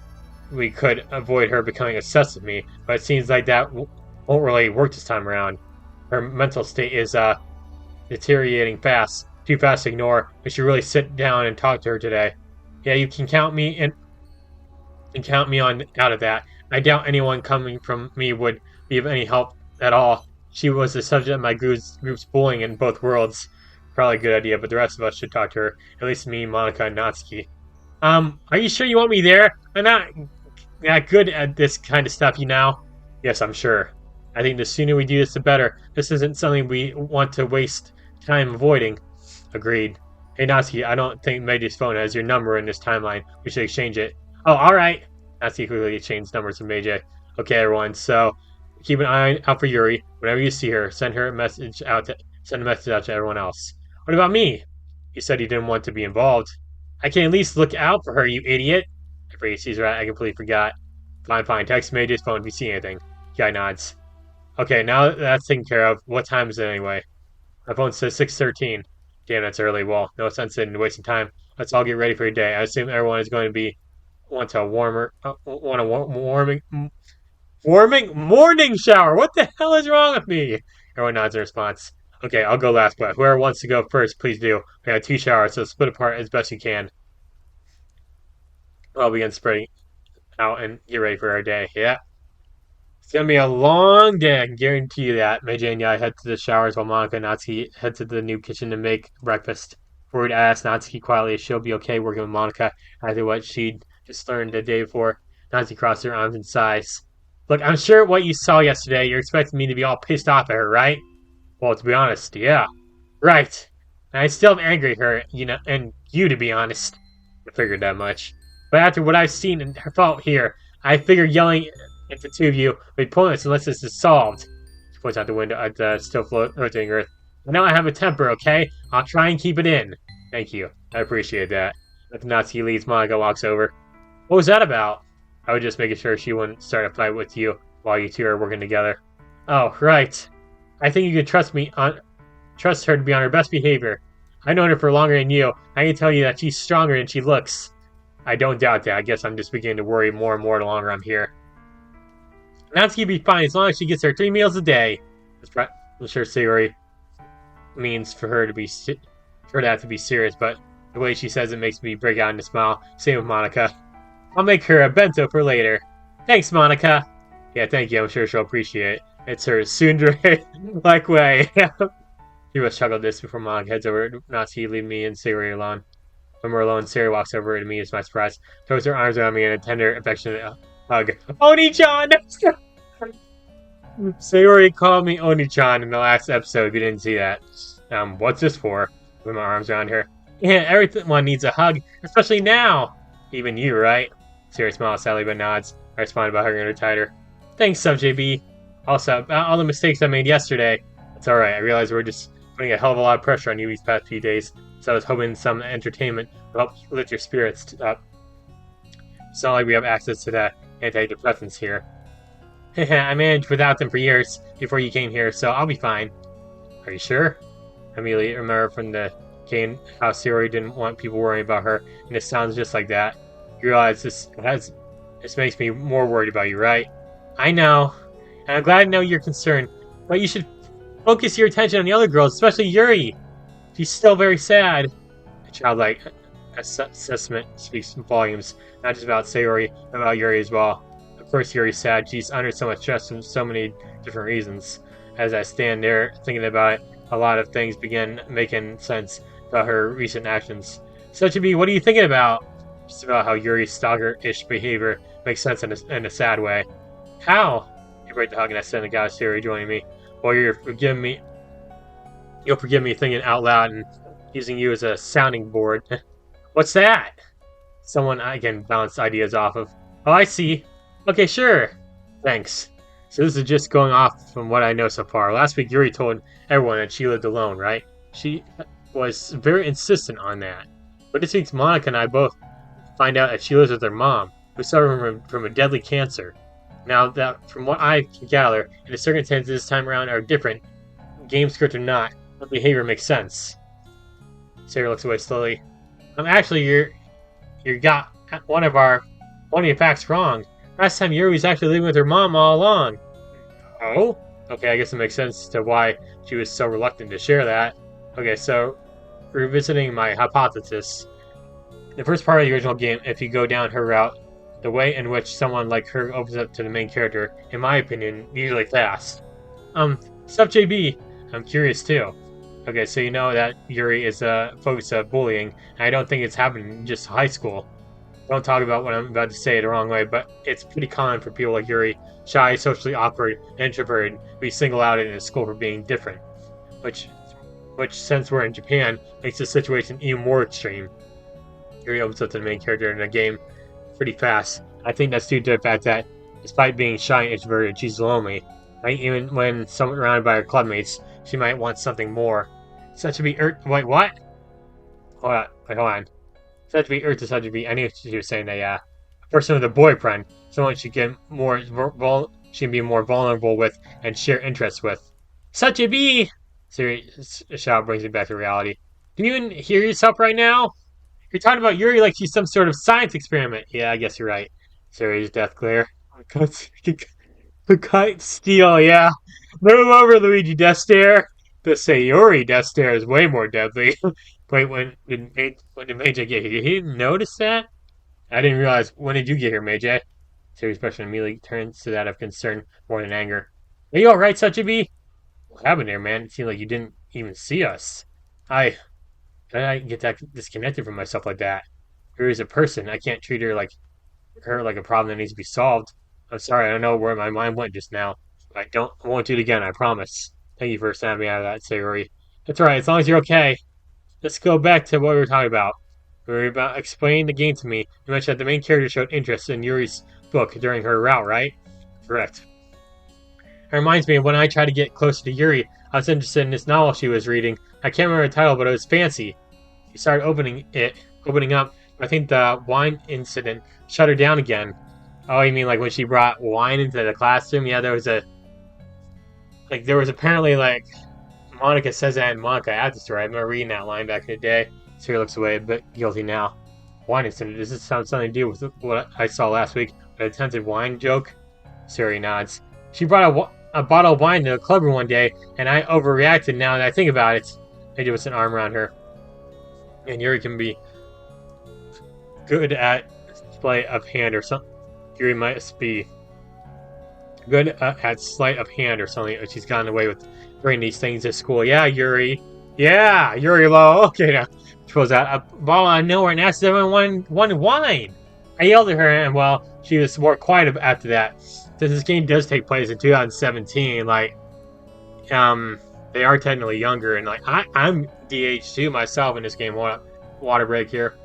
we could avoid her becoming obsessed with me, but it seems like that won't really work this time around. Her mental state is deteriorating fast, too fast to ignore. We should really sit down and talk to her today. Yeah, you can count me on out of that. I doubt anyone coming from me would be of any help at all. She was the subject of my group's bullying in both worlds. Probably a good idea, but the rest of us should talk to her. At least me, Monica, and Natsuki. Are you sure you want me there? I'm not that good at this kind of stuff, you know? Yes, I'm sure. I think the sooner we do this, the better. This isn't something we want to waste time avoiding. Agreed. Hey, Natsuki, I don't think Meiji's phone has your number in this timeline. We should exchange it. Oh, alright. Natsuki quickly exchanged numbers with Meiji. Okay, everyone, so keep an eye out for Yuri. Whenever you see her, send a message out to everyone else. What about me? You said you didn't want to be involved. I can at least look out for her, you idiot. I forget she's right. I completely forgot. Fine, fine. Text Meiji's phone if you see anything. Guy nods. Okay, now that's taken care of. What time is it anyway? My phone says 6:13. Damn, that's early. Well, no sense in wasting time. Let's all get ready for your day. I assume everyone is going to be want a warming morning shower. What the hell is wrong with me? Everyone nods in response. Okay, I'll go last, but whoever wants to go first, please do. We have 2 showers, so split apart as best you can. I'll begin spreading out and get ready for our day. Yeah. It's gonna be a long day, I can guarantee you that. Meiji and I head to the showers while Monica and Natsuki head to the new kitchen to make breakfast. Worried, I ask Natsuki quietly if she'll be okay working with Monica after what she'd just learned the day before. Natsuki crossed her arms and sighs. Look, I'm sure what you saw yesterday, you're expecting me to be all pissed off at her, right? Well, to be honest, yeah. Right. And I still am angry at her, and you, to be honest. I figured that much. But after what I've seen and felt here, I figured yelling at the two of you would be pointless unless this is solved. She points out the window at the still floating earth. I know I have a temper, okay? I'll try and keep it in. Thank you. I appreciate that. After Natsuki leaves, Monica walks over. What was that about? I was just making sure she wouldn't start a fight with you while you two are working together. Oh, right. I think you can trust her to be on her best behavior. I've known her for longer than you. I can tell you that she's stronger than she looks. I don't doubt that. I guess I'm just beginning to worry more and more the longer I'm here. Natsuki will be fine as long as she gets her 3 meals a day. I'm sure Sayori means for her to have to be serious, but the way she says it makes me break out into smile. Same with Monica. I'll make her a bento for later. Thanks, Monica. Yeah, thank you. I'm sure she'll appreciate it. It's her tsundere-like way. He must chuckle this before Monica heads over to Natsuki, leaving me and Sayori alone. When we're alone, Sayori walks over to me to my surprise, throws her arms around me in a tender, affectionate hug. Oni-chan! Sayori called me Oni-chan in the last episode, if you didn't see that. What's this for? With my arms around her. Yeah, everyone needs a hug, especially now. Even you, right? Sayori smiles sadly but nods. I responded by hugging her tighter. Thanks, SubJB. Also, about all the mistakes I made yesterday. It's alright, I realize we're just putting a hell of a lot of pressure on you these past few days, so I was hoping some entertainment will help lift your spirits up. It's not like we have access to the antidepressants here. I managed without them for years before you came here, so I'll be fine. Are you sure? I immediately remember from the game how Sayori didn't want people worrying about her, and it sounds just like that. You realize this makes me more worried about you, right? I know, and I'm glad to know you're concerned, but you should focus your attention on the other girls, especially Yuri. She's still very sad. A childlike assessment speaks volumes, not just about Sayori, but about Yuri as well. Of course, Yuri's sad. She's under so much stress from so many different reasons. As I stand there thinking about it, a lot of things begin making sense about her recent actions. SuperSonicJB, what are you thinking about? Just about how Yuri's stalker-ish behavior makes sense in a sad way. How? You break the hug and I send the guy Sayori joining me. Well, you'll forgive me thinking out loud and using you as a sounding board. What's that? Someone I can bounce ideas off of. Oh, I see. Okay, sure. Thanks. So this is just going off from what I know so far. Last week, Yuri told everyone that she lived alone, right? She was very insistent on that. But this week, Monica and I both find out that she lives with her mom, who suffered from a deadly cancer. Now, that from what I can gather, and the circumstances this time around are different, game script or not, her behavior makes sense. Sarah looks away slowly. Actually, you got one of your facts wrong. Last time Yuri was actually living with her mom all along. Oh? Okay, I guess it makes sense to why she was so reluctant to share that. Okay, so revisiting my hypothesis. The first part of the original game, if you go down her route, the way in which someone like her opens up to the main character, in my opinion, usually fast. SuperSonicJB, I'm curious too. Okay, so you know that Yuri is a focus of bullying, and I don't think it's happening in just high school. Don't talk about what I'm about to say the wrong way, but it's pretty common for people like Yuri, shy, socially awkward, and introverted, to be singled out in a school for being different. Which, since we're in Japan, makes the situation even more extreme. Yuri opens up to the main character in the game pretty fast. I think that's due to the fact that, despite being shy and introverted, she's lonely. Right? Even when surrounded by her clubmates, she might want something more. Such to be wait, what? Hold on. Such to be to such to be. I knew she was saying that. Yeah, a person with a boyfriend, someone she can be more vulnerable with and share interests with. Such a be. Serious shout brings me back to reality. Can you even hear yourself right now? You're talking about Yuri like she's some sort of science experiment. Yeah, I guess you're right. Serious death glare. The kite steel, yeah. Move over, Luigi Death Stare. The Sayori Death Stare is way more deadly. Wait, when did Meiji get here? He didn't notice that? I didn't realize. When did you get here, Meiji? Sayori's expression immediately turns to that of concern more than anger. Are you alright, Sachibi? What happened there, man? It seemed like you didn't even see us. I How did I get that disconnected from myself like that? Yuri's a person. I can't treat her like a problem that needs to be solved. I'm sorry, I don't know where my mind went just now. I won't do it again, I promise. Thank you for snapping me out of that, Sayori. That's right, as long as you're okay. Let's go back to what we were talking about. We were about explaining the game to me. You mentioned that the main character showed interest in Yuri's book during her route, right? Correct. It reminds me of when I tried to get closer to Yuri. I was interested in this novel she was reading. I can't remember the title, but it was fancy. She started opening up. I think the wine incident shut her down again. Oh, you mean like when she brought wine into the classroom? Yeah, there was apparently like Monica says that in Monica at the story. I remember reading that line back in the day. Siri looks away, a bit guilty now. Wine incident. Does this sound something to do with what I saw last week? An attempted wine joke? Siri nods. She brought a bottle of wine to the club room one day, and I overreacted now that I think about it. Maybe with an arm around her. And Yuri can be good at sleight of hand or something. Yuri might be good at sleight of hand or something. She's gotten away with bringing these things to school. Yeah, Yuri. Yeah, Yuri Low. Okay, now she pulls out a bottle out of nowhere and asks everyone one wine. I yelled at her, and well, she was more quiet after that. Since this game does take place in 2017, they are technically younger, and I'm DH2 myself in this game. Water break here.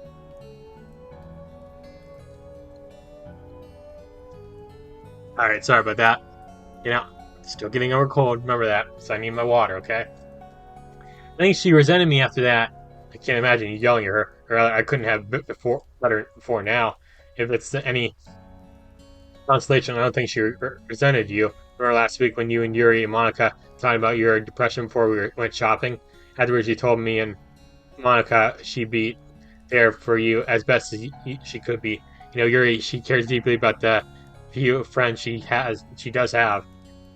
Alright, sorry about that. Still getting over cold, remember that. So I need my water, okay? I think she resented me after that. I can't imagine you yelling at her. Or I couldn't have let her before now. If it's any consolation, I don't think she resented you. Remember last week when you and Yuri and Monica talking about your depression before we went shopping? Afterwards, you told me and Monica she'd be there for you as best as she could be. Yuri, she cares deeply about the few friends she does have.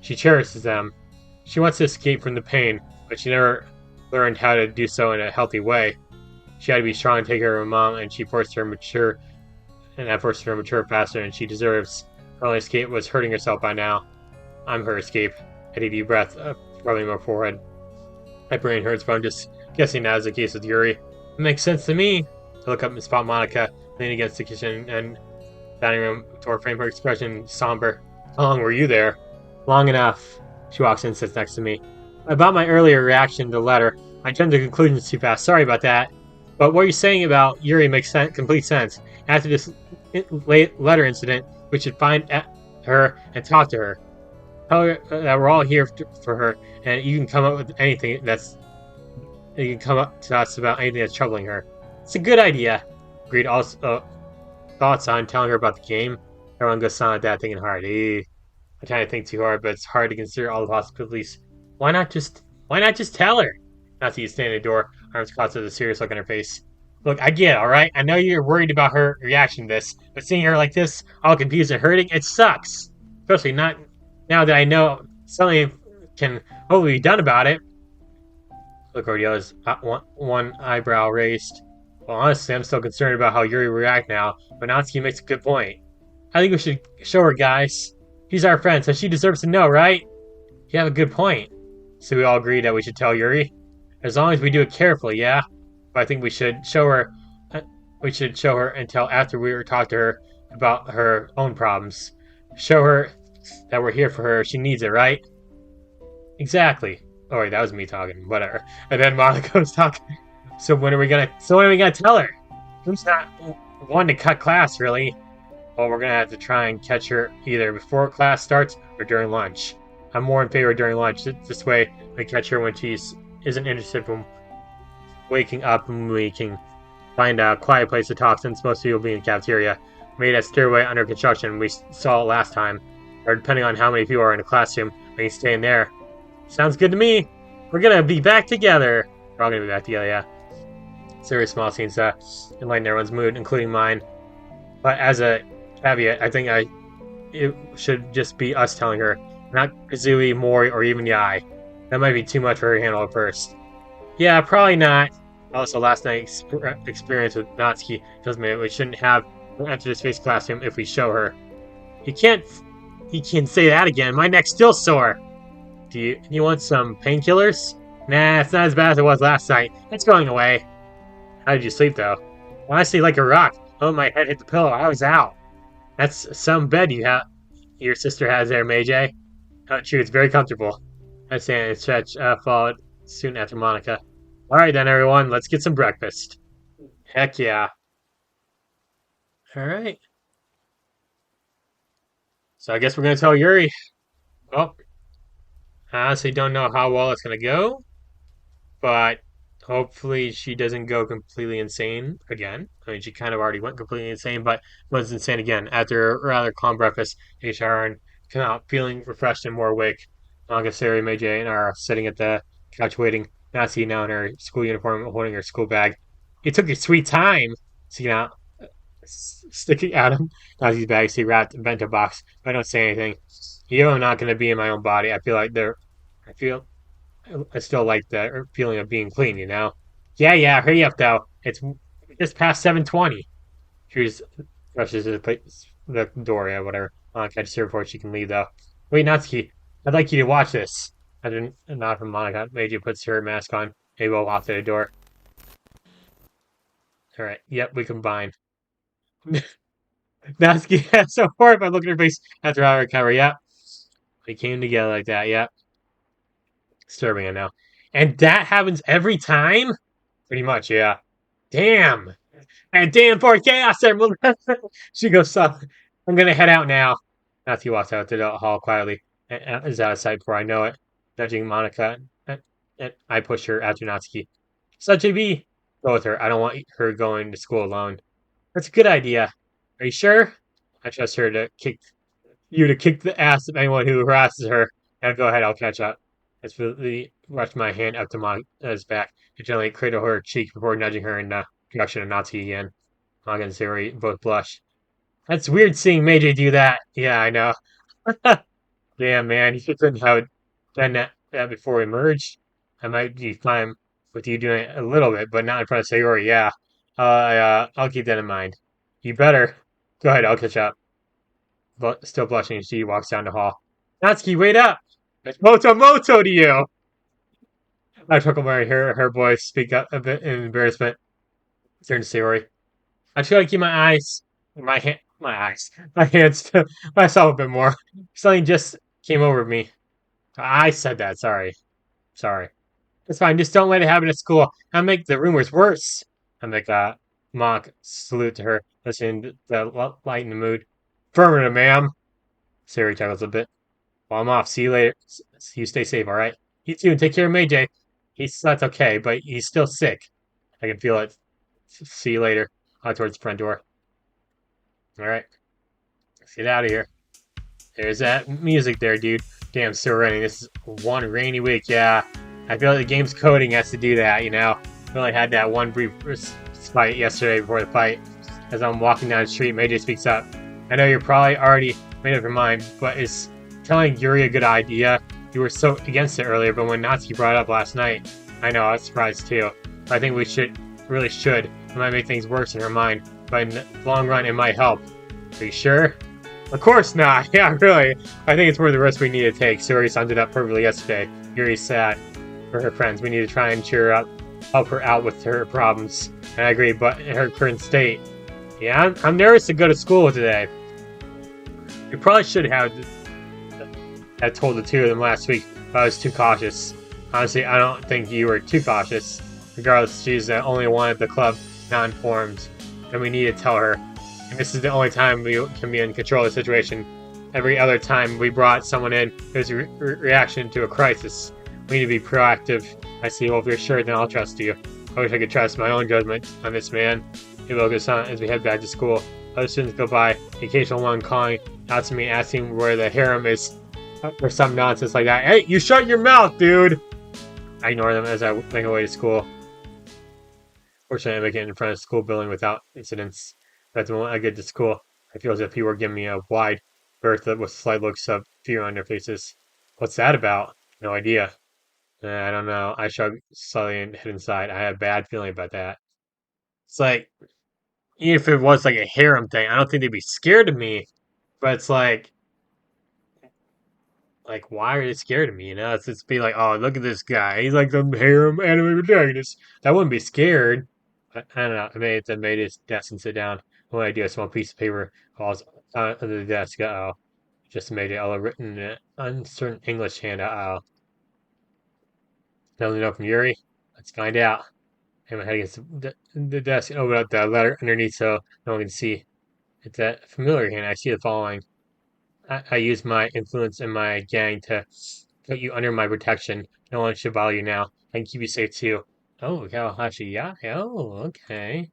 She cherishes them. She wants to escape from the pain, but she never learned how to do so in a healthy way. She had to be strong and take care of her mom, and that forced her to mature faster than she deserves. Her only escape was hurting herself by now. I'm her escape. I take a deep breath, rubbing my forehead. My brain hurts, but I'm just guessing that is the case with Yuri. It makes sense to me. I look up and spot Monica leaning against the kitchen and dining room door frame, her expression somber. How long were you there? Long enough. She walks in and sits next to me. About my earlier reaction to the letter, I jumped to conclusions too fast. Sorry about that. But what you're saying about Yuri makes complete sense. After this letter incident, we should find her and talk to her. Tell her that we're all here for her, and you can come up with anything you can come up to us about anything that's troubling her. It's a good idea. Agreed. Also, thoughts on telling her about the game? Everyone goes silent at that, thinking hard. I try to think too hard, but it's hard to consider all the possibilities. Why not just tell her? Natsuki standing at the door, arms crossed with a serious look on her face. Look, I get it, alright? I know you're worried about her reaction to this, but seeing her like this, all confused and hurting, it sucks. Especially not now that I know something can hopefully be done about it. Look, Cordelia's one eyebrow raised. Well, honestly, I'm still concerned about how Yuri will react now, but Natsuki makes a good point. I think we should show her, guys. She's our friend, so she deserves to know, right? You have a good point. So we all agree that we should tell Yuri? As long as we do it carefully, yeah? But I think we should show her until after we talk to her about her own problems. Show her that we're here for her if she needs it, right? Exactly. Oh wait, that was me talking. Whatever. And then Monica was talking. So when are we gonna tell her? Who's not one to cut class, really? Well, we're gonna have to try and catch her either before class starts or during lunch. I'm more in favor of during lunch. This way, we catch her when she isn't interested from waking up, and we can find a quiet place to talk since most people will be in the cafeteria. Made that stairway under construction we saw last time. Or depending on how many people are in the classroom, we can stay in there. Sounds good to me. We're gonna be back together. We're all gonna be back together, yeah. Serious small scenes enlighten everyone's mood, including mine. But as a caveat, I think it should just be us telling her, not Kazooie, Mori, or even Yai. That might be too much for her to handle at first. Yeah, probably not. Also, last night's experience with Natsuki tells me we shouldn't have her enter the space classroom if we show her. You can't. You can say that again. My neck's still sore. Do you want some painkillers? Nah, it's not as bad as it was last night. It's going away. How did you sleep though? Honestly, like a rock. Oh, my head hit the pillow. I was out. That's some bed your sister has there, Meiji. Oh, true, it's very comfortable. I stand and stretch, followed soon after Monica. All right then, everyone, let's get some breakfast. Heck yeah. All right. So I guess we're gonna tell Yuri. Well, I honestly don't know how well it's gonna go, but hopefully she doesn't go completely insane again. I mean, she kind of already went completely insane, but was insane again after a rather calm breakfast. HR and come out feeling refreshed and more awake. Nagasari, Meiji, and are sitting at the couch waiting. Natsuki now in her school uniform, holding her school bag. You took your sweet time, sticking out, sticking out of Natsuki's bag. She wrapped a bento box. I don't say anything. You know I'm not going to be in my own body. I feel like they're. I feel I still like the feeling of being clean, you know? Yeah, yeah, hurry up, though. It's just past 7:20. She rushes to the door, yeah, whatever. Monica catches her before she can leave, though. Wait, Natsuki, I'd like you to watch this. After a nod from Monica, Meiji puts her mask on. They both walk to the door. All right, yep, we combine. Natsuki has so horrified look at her face after our recovery. Yep, we came together like that. Yep, disturbing, I know. And that happens every time? Pretty much, yeah. Damn. And damn for chaos there. She goes, I'm gonna head out now. Matthew walks out to the hall quietly and is out of sight before I know it. Nudging Monica, and I push her after Natsuki. Such a B. Go with her. I don't want her going to school alone. That's a good idea. Are you sure? I trust her to kick the ass of anyone who harasses her. And go ahead, I'll catch up. I swiftly rushed my hand up to Monica's back and gently cradle her cheek before nudging her in the direction of Natsuki again. Monica and Siri both blush. That's weird seeing Meiji do that. Yeah, I know. Damn, man, you couldn't have done that before we merged. I might be fine with you doing it a little bit, but not in front of Sayori. Yeah, I'll keep that in mind. You better. Go ahead, I'll catch up. But still blushing, she walks down the hall. Natsuki, wait up! It's Moto to you! I chuckle when I hear her voice speak up a bit in embarrassment. Turn to Sayori. I try to keep my eyes, my hands to myself a bit more. Something just came over me. I said that. Sorry. It's fine. Just don't let it happen at school. I'll make the rumors worse. I make a mock salute to her, listening to the lighten the mood. Affirmative, ma'am. Siri chuckles a bit. Well, I'm off. See you later. You stay safe, all right? You too, and take care of Mayjay. That's okay, but he's still sick. I can feel it. See you later. Out towards the front door. All right, let's get out of here. There's that music there, dude. Damn, still raining. This is one rainy week. Yeah, I feel like the game's coding has to do that. You know, I only had that one brief fight yesterday before the fight. As I'm walking down the street, Mayjay speaks up. I know you're probably already made up your mind, but is telling Yuri a good idea? You were so against it earlier, but when Natsuki brought it up last night, I know, I was surprised too. But I think we really should. It might make things worse in her mind, but in the long run, it might help. Are you sure? Of course not. Yeah, really. I think it's worth the risk we need to take. Suri summed it up perfectly yesterday. Yuri's sad for her friends. We need to try and cheer her up, help her out with her problems. And I agree, but in her current state, yeah, I'm nervous to go to school today. We probably should have told the two of them last week, but I was too cautious. Honestly, I don't think you were too cautious. Regardless, she's the only one at the club not informed, and we need to tell her. And this is the only time we can be in control of the situation. Every other time we brought someone in, there's a reaction to a crisis. We need to be proactive. I see. Well, if you're sure, then I'll trust you. I wish I could trust my own judgment on this man. It will go on as we head back to school. Other students go by, the occasional one calling out to me, asking where the harem is, or some nonsense like that. Hey, you shut your mouth, dude! I ignore them as I make my way to school. Fortunately, I make it in front of the school building without incidents. But the moment I get to school, I feel as if people are giving me a wide berth with slight looks of fear on their faces. What's that about? No idea. I don't know. I shrug slightly and head inside. I have a bad feeling about that. It's like, even if it was like a harem thing, I don't think they'd be scared of me. but it's like why are they scared of me? You know, it's be like, oh, look at this guy. He's like some harem anime protagonist. That wouldn't be scared. I don't know. I made his desk and sit down. When I do a small piece of paper falls under the desk. Uh oh. Just made it all written in uncertain English hand. Uh oh. Another note from Yuri. Let's find out. And my head against the desk and open up the letter underneath so no one can see. It's a familiar hand. I see the following. I use my influence in my gang to put you under my protection. No one should bother you now. I can keep you safe too. Oh, Kawahashi, yeah? Oh, okay.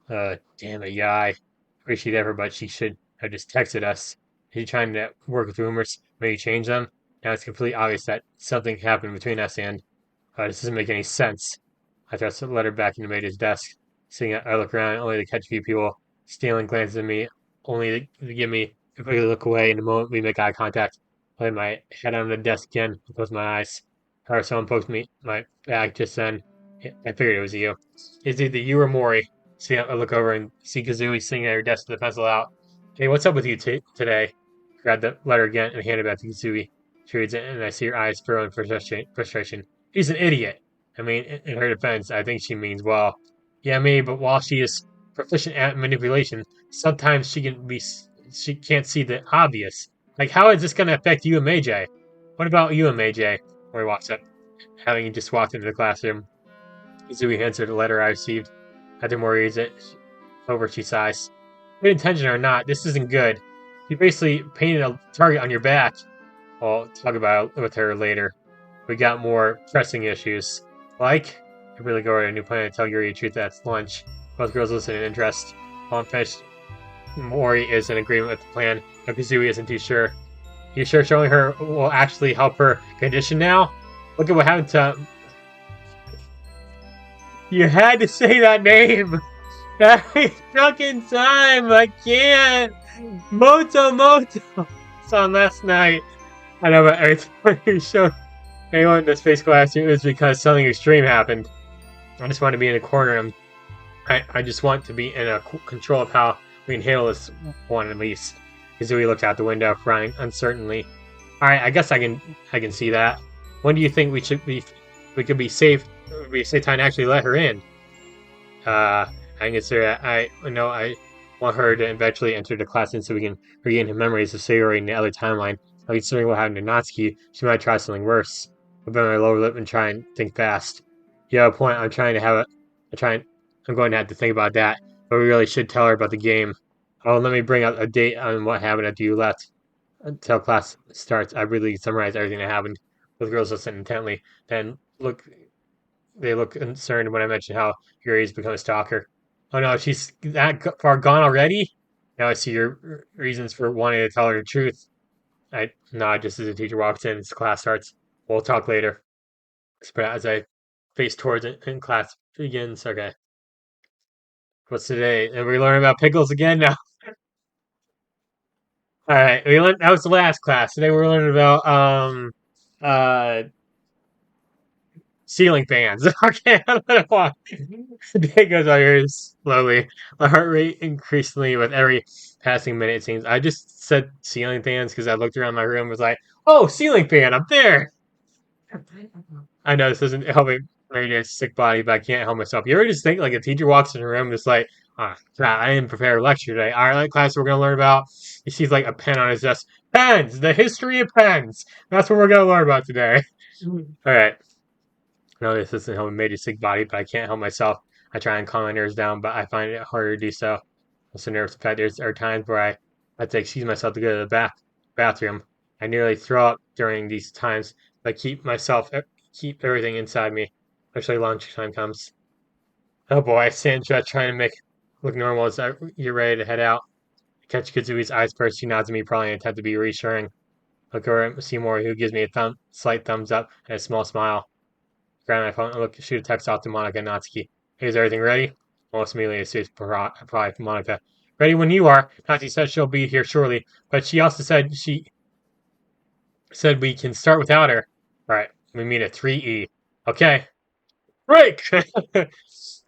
Damn it, yeah. I appreciate that, but she should have just texted us. Is she trying to work with rumors? Maybe change them? Now it's completely obvious that something happened between us and this doesn't make any sense. I thrust the letter back into Maida's desk. Seeing it, I look around only to catch a few people stealing glances at me, only to give me a quick look away. In the moment we make eye contact, I lay my head on the desk again and close my eyes. However, someone poked me my back just then. I figured it was you. It's either you or Mori. See, I look over and see Kazooie sitting at her desk with the pencil out. Hey, what's up with you today? Grab the letter again and hand it back to Kazooie. She reads it, and I see her eyes furrow in frustration. He's an idiot. I mean, in her defense, I think she means well. Yeah, maybe, but while she is proficient at manipulation, sometimes she can't see the obvious. Like, how is this going to affect you and Meiji? What about you and Meiji? Mori walks up, having just walked into the classroom. Izui hands her the letter I received. After Mori reads it over, she sighs. Good intention or not, this isn't good. You basically painted a target on your back. I'll talk about it with her later. We got more pressing issues. Like, I really go to a new plan to tell Yuri the truth at lunch. Both girls listen in interest. While I'm finished, Mori is in agreement with the plan, but Kazooie isn't too sure. You sure showing her will actually help her condition now? Look at what happened to... You had to say that name! Every fucking time! I can't! Moto! Saw him last night. I know, but every time you show anyone in the space classroom, it's because something extreme happened. I just want to be in a corner. I just want to be in a control of how we can handle this one at least. Kazooie looked out the window, frowning uncertainly. All right, I guess I can see that. When do you think we could be safe? Would be a safe time to actually let her in? I can consider that. I know I want her to eventually enter the classroom so we can regain her memories of Sayori in the other timeline. Considering what happened to Natsuki, she might try something worse. I'll bend my lower lip and try and think fast. You have a point. I'm going to have to think about that, but we really should tell her about the game. Oh, let me bring up a date on what happened after you left. Until class starts, I really summarize everything that happened. Both girls listen intently. Then they look concerned when I mention how Yuri's become a stalker. Oh no, she's that far gone already? Now I see your reasons for wanting to tell her the truth. I nod just as the teacher walks in and class starts. We'll talk later. But as I face towards it and class begins, okay. What's today? And we learn about pickles again now. All right, we learned that was the last class. Today we're learning about uh ceiling fans. Okay, I don't know why. The day goes by very slowly. My heart rate increasingly with every passing minute. It seems. I just said ceiling fans because I looked around my room and was like, "Oh, ceiling fan, I'm there." I know this isn't helping me a sick body, but I can't help myself. You ever just think like a teacher walks in the room, just like, "Ah, crap, I didn't prepare a lecture today." All right, class, we're gonna learn about. He sees like a pen on his desk. Pens, the history of pens. That's what we're gonna learn about today. All right. No, this isn't helping me a sick body, but I can't help myself. I try and calm my nerves down, but I find it harder to do so. I'm so nervous. In fact, there are times where I have to excuse myself to go to the bathroom. I nearly throw up during these times, but keep everything inside me, especially lunchtime comes. Oh boy, I stand stretch trying to make look normal as I get ready to head out. I catch Kazui's eyes first. She nods at me, probably in an attempt to be reassuring. Look over at Seymour, who gives me a slight thumbs up and a small smile. Grab my phone and shoot a text off to Monica and Natsuki. Hey, is everything ready? Almost immediately, a serious reply from Monica. Ready when you are. Natsuki said she'll be here shortly, but she said we can start without her. All right, we meet at 3E. Okay, break! I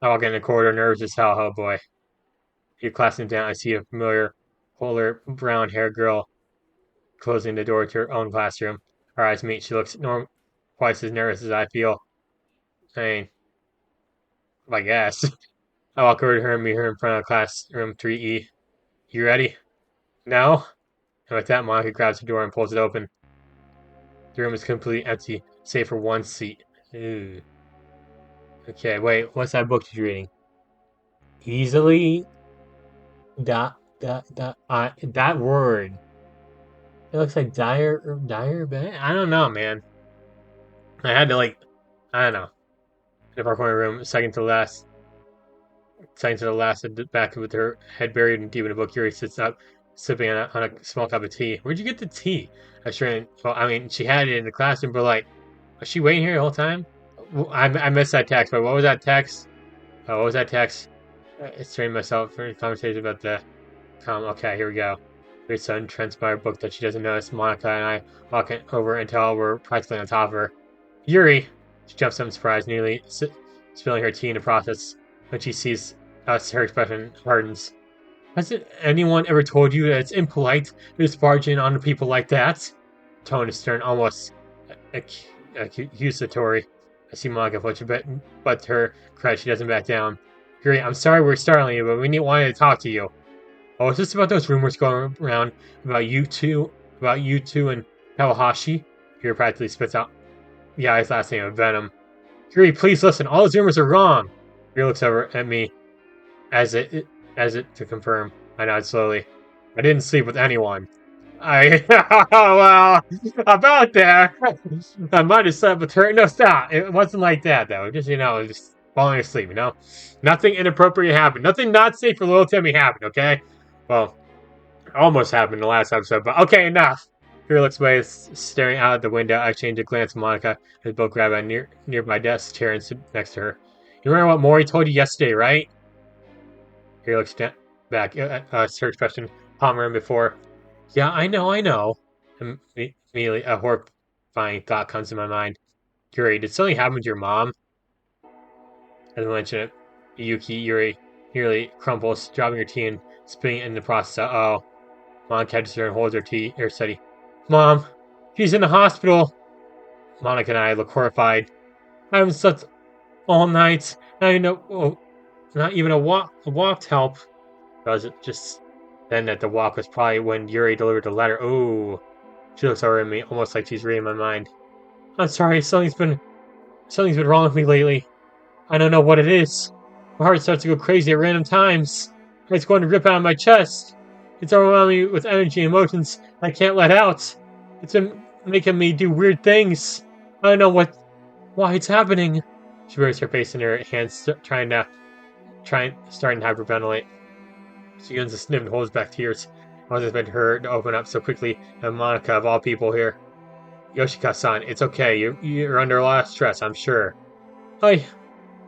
walk in the corridor, nervous as hell. Oh boy. Your classroom down, I see a familiar polar brown hair girl closing the door to her own classroom. Our eyes meet. She looks twice as nervous as I feel. I mean, I guess. I walk over to her and meet her in front of classroom 3E. You ready? No? And with that, Monica grabs the door and pulls it open. The room is completely empty, save for one seat. Ooh. Okay, wait, what's that book you're reading? Easily? That word. It looks like dire, I don't know, man. I had to, I don't know. In the far corner room, second to the last, at the back with her head buried deep in a book. Yuri sits up, sipping on a small cup of tea. Where'd you get the tea? I sure. Well, I mean, she had it in the classroom, but was she waiting here the whole time? I missed that text, but what was that text? What was that text? It's training myself for a conversation about the. Okay, here we go. There's some transpired book that she doesn't notice. Monica and I walk over until we're practically on top of her. Yuri! She jumps up in surprise, nearly spilling her tea in the process. When she sees us, her expression hardens. Hasn't anyone ever told you that it's impolite to just barge in on people like that? Tone is stern, almost accusatory. I see Monica flinch a bit, but to her credit, she doesn't back down. Yuri, I'm sorry we're startling you, but wanted to talk to you. Oh, is this about those rumors going around about you two and Kawahashi? Yuri practically spits out Yai's last name of Venom. Yuri, please listen. All those rumors are wrong. Yuri looks over at me as it to confirm. I nod slowly. I didn't sleep with anyone. Well, about that. I might have slept with her. No, stop. It wasn't like that, though. Just, just falling asleep, Nothing inappropriate happened. Nothing not safe for little Timmy happened, okay? Well, almost happened in the last episode, but okay, enough. Here looks away, staring out the window. I change a glance at Monica as both grab a nearby desk chair and sit next to her. You remember what Mori told you yesterday, right? Here looks back at her expression calmer than before. Yeah, I know. Immediately, a horrifying thought comes to my mind. Yuri, did something happen to your mom? As I mention it, Yuri nearly crumbles, dropping her tea and spitting it in the process. Uh-oh. Mom catches her and holds her tea, her steady. Mom, she's in the hospital. Monica and I look horrified. I haven't slept all night. Not even a walk to help. Was it just then that the walk was probably when Yuri delivered the letter? Ooh. She looks over at me, almost like she's reading my mind. I'm sorry, something's been wrong with me lately. I don't know what it is. My heart starts to go crazy at random times. It's going to rip out of my chest. It's overwhelming me with energy and emotions I can't let out. It's been making me do weird things. I don't know why it's happening. She buries her face in her hands, starting to hyperventilate. She begins to sniff and holds back tears. I wasn't expecting her to open up so quickly, and Monica, of all people here. Yoshika-san, it's okay. You're under a lot of stress, I'm sure. Hi,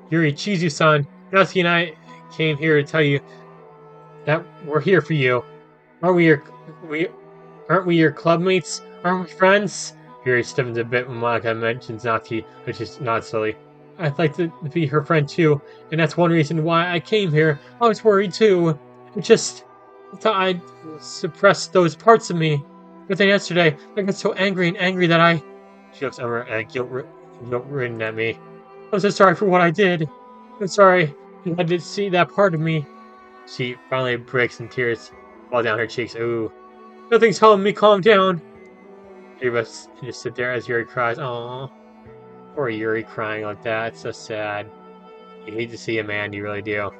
Yuri, Chizu-san. Natsuki and I came here to tell you that we're here for you. Aren't we your club mates? Aren't we friends? Yuri stiffens a bit when Monica mentions Natsuki, which is not silly. I'd like to be her friend too, and that's one reason why I came here. I was worried too. I thought I'd suppressed those parts of me. But then yesterday, I got so angry that I... She looks over and guilt-ridden at me. I'm so sorry for what I did. I'm sorry you had to see that part of me. She finally breaks in tears, fall down her cheeks. Ooh. Nothing's helping me calm down. Three of us just sit there as Yuri cries. Aww. Poor Yuri crying like that. It's so sad. You hate to see a man, you really do.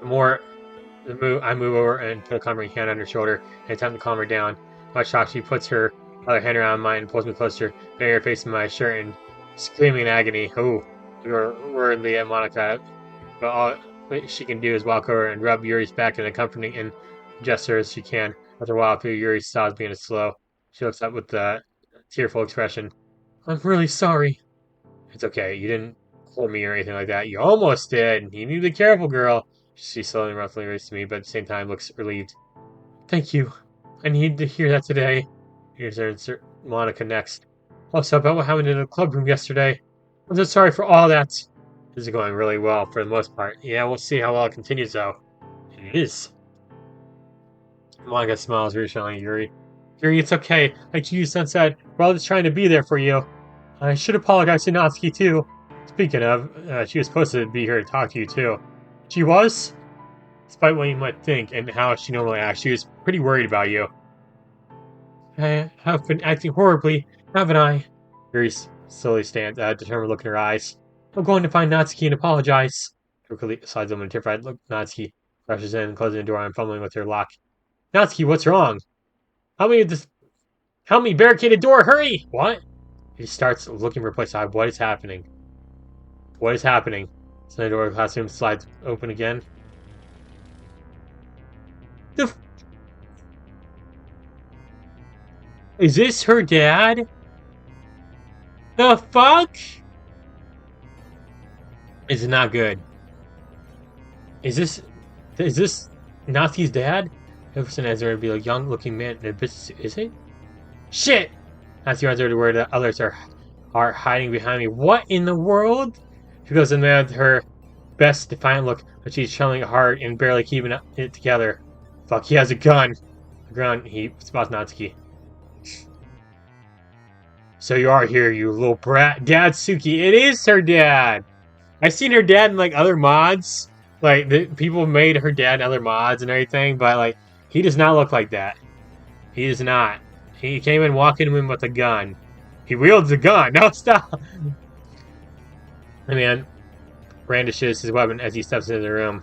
I move over and put a comforting hand on her shoulder and attempt to calm her down. Much shocked, she puts her other hand around mine and pulls me closer, burying her face in my shirt and screaming in agony. Ooh. We were worriedly at Monica, but all she can do is walk over and rub Yuri's back in a comforting and gesture as she can. After a while, Yuri stops being slow. She looks up with a tearful expression. I'm really sorry. It's okay. You didn't hold me or anything like that. You almost did. You need to be careful, girl. She slowly and roughly raised to me, but at the same time looks relieved. Thank you. I needed to hear that today. Here's Monica next. Also, about what happened in the club room yesterday. I'm so sorry for all that. This is going really well for the most part. Yeah, we'll see how well it continues, though. It is. Monica smiles reassuringly at Yuri. Yuri, it's okay. Like you said, we're all just trying to be there for you. I should apologize to Natsuki, too. Speaking of, she was supposed to be here to talk to you, too. She was? Despite what you might think and how she normally acts, she was pretty worried about you. I have been acting horribly, haven't I? Yuri slowly stands, determined look in her eyes. I'm going to find Natsuki and apologize. Quickly slides over and terrified look Natsuki rushes in, closing the door and fumbling with her lock. Natsuki, what's wrong? Help me barricade the door, hurry! What? He starts looking for a place to hide. What is happening? What is happening? So the door of the classroom slides open again. Is this her dad? The fuck? Is it not good? Is this Natsuki's dad? Jefferson has there to be a young looking man in a business suit, is it? Shit! Natsuki runs over to where the others are hiding behind me. What in the world? She goes in there with her best defiant look, but she's trembling hard and barely keeping it together. Fuck, he has a gun. A gun, he spots Natsuki. So you are here, you little brat. Dadsuki, it is her dad! I've seen her dad in, like, other mods. Like, the people made her dad in other mods and everything, but, like, he does not look like that. He does not. He came in walking in with a gun. He wields a gun. No, stop! The man brandishes his weapon as he steps into the room.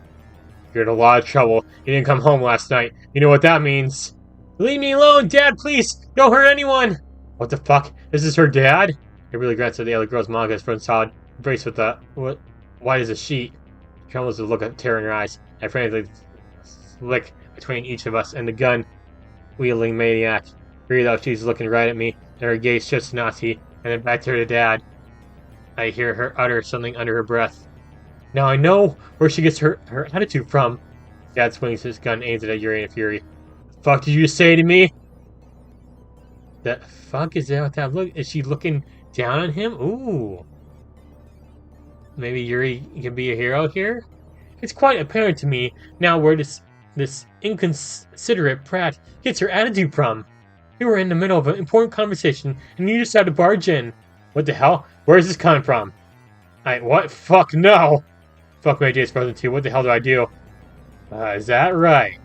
You're in a lot of trouble. You didn't come home last night. You know what that means. Leave me alone, Dad, please! Don't hurt anyone! What the fuck? Is this her dad? It really grants at the other girl's manga is front solid, embraced with the white as a sheet. She trembles with a look of terror in her eyes. I frantically flick between each of us and the gun-wielding maniac. Really though, she's looking right at me, and her gaze shifts to Natsuki, and then back to her dad. I hear her utter something under her breath. Now I know where she gets her attitude from. Dad swings his gun and aims it at Yuri in a fury. The fuck did you say to me? The fuck is that with that look? Is she looking down on him? Ooh. Maybe Yuri can be a hero here? It's quite apparent to me now where this inconsiderate brat gets her attitude from. We were in the middle of an important conversation, and you just had to barge in. What the hell? Where is this coming from? What? Fuck no! Fuck my J's frozen too. What the hell do I do? Is that right?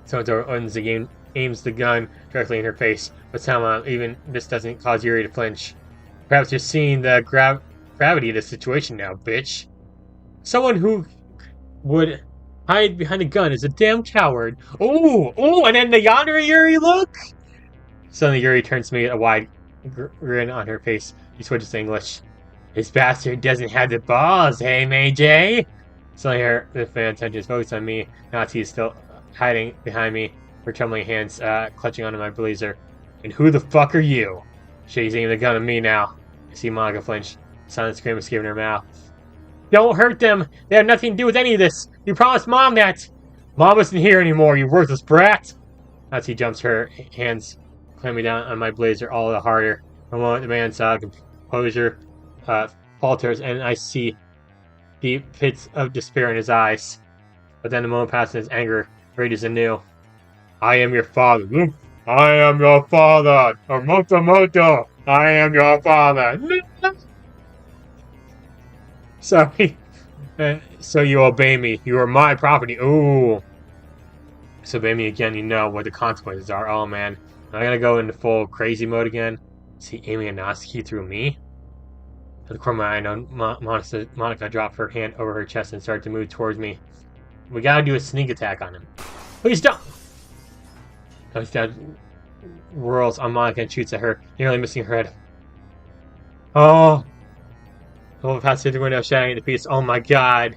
So-and-so opens the game, aims the gun directly in her face, but somehow even this doesn't cause Yuri to flinch. Perhaps you're seeing the gravity of the situation now, bitch. Someone who would hide behind a gun is a damn coward. Ooh, and then the yonder Yuri look? Suddenly Yuri turns to me, a wide grin on her face. She switches to English. This bastard doesn't have the balls, hey, May-J? Suddenly the fan's attention is focused on me. Natsuki is still hiding behind me, her trembling hands clutching onto my blazer. And who the fuck are you? She's aiming the gun at me now. I see Monica flinch. Silent scream escaping her mouth. Don't hurt them! They have nothing to do with any of this! You promised Mom that! Mom isn't here anymore, you worthless brat! Natsuki jumps, her hands clamping down on my blazer all the harder. For a moment, the man's composure falters, and I see deep pits of despair in his eyes. But then the moment passes, and his anger rages anew. I am your father. I am your father. Moto. I am your father. Sorry. So you obey me. You are my property. Ooh. So obey me again, you know what the consequences are. Oh man. Am I gonna go into full crazy mode again? Is he aiming a Natsuki through me? At the corner of my eye, Monica dropped her hand over her chest and started to move towards me. We gotta do a sneak attack on him. Please don't! His dad whirls on Monica and shoots at her, nearly missing her head. Oh! The woman passed through the window, shattering into pieces. Oh my god!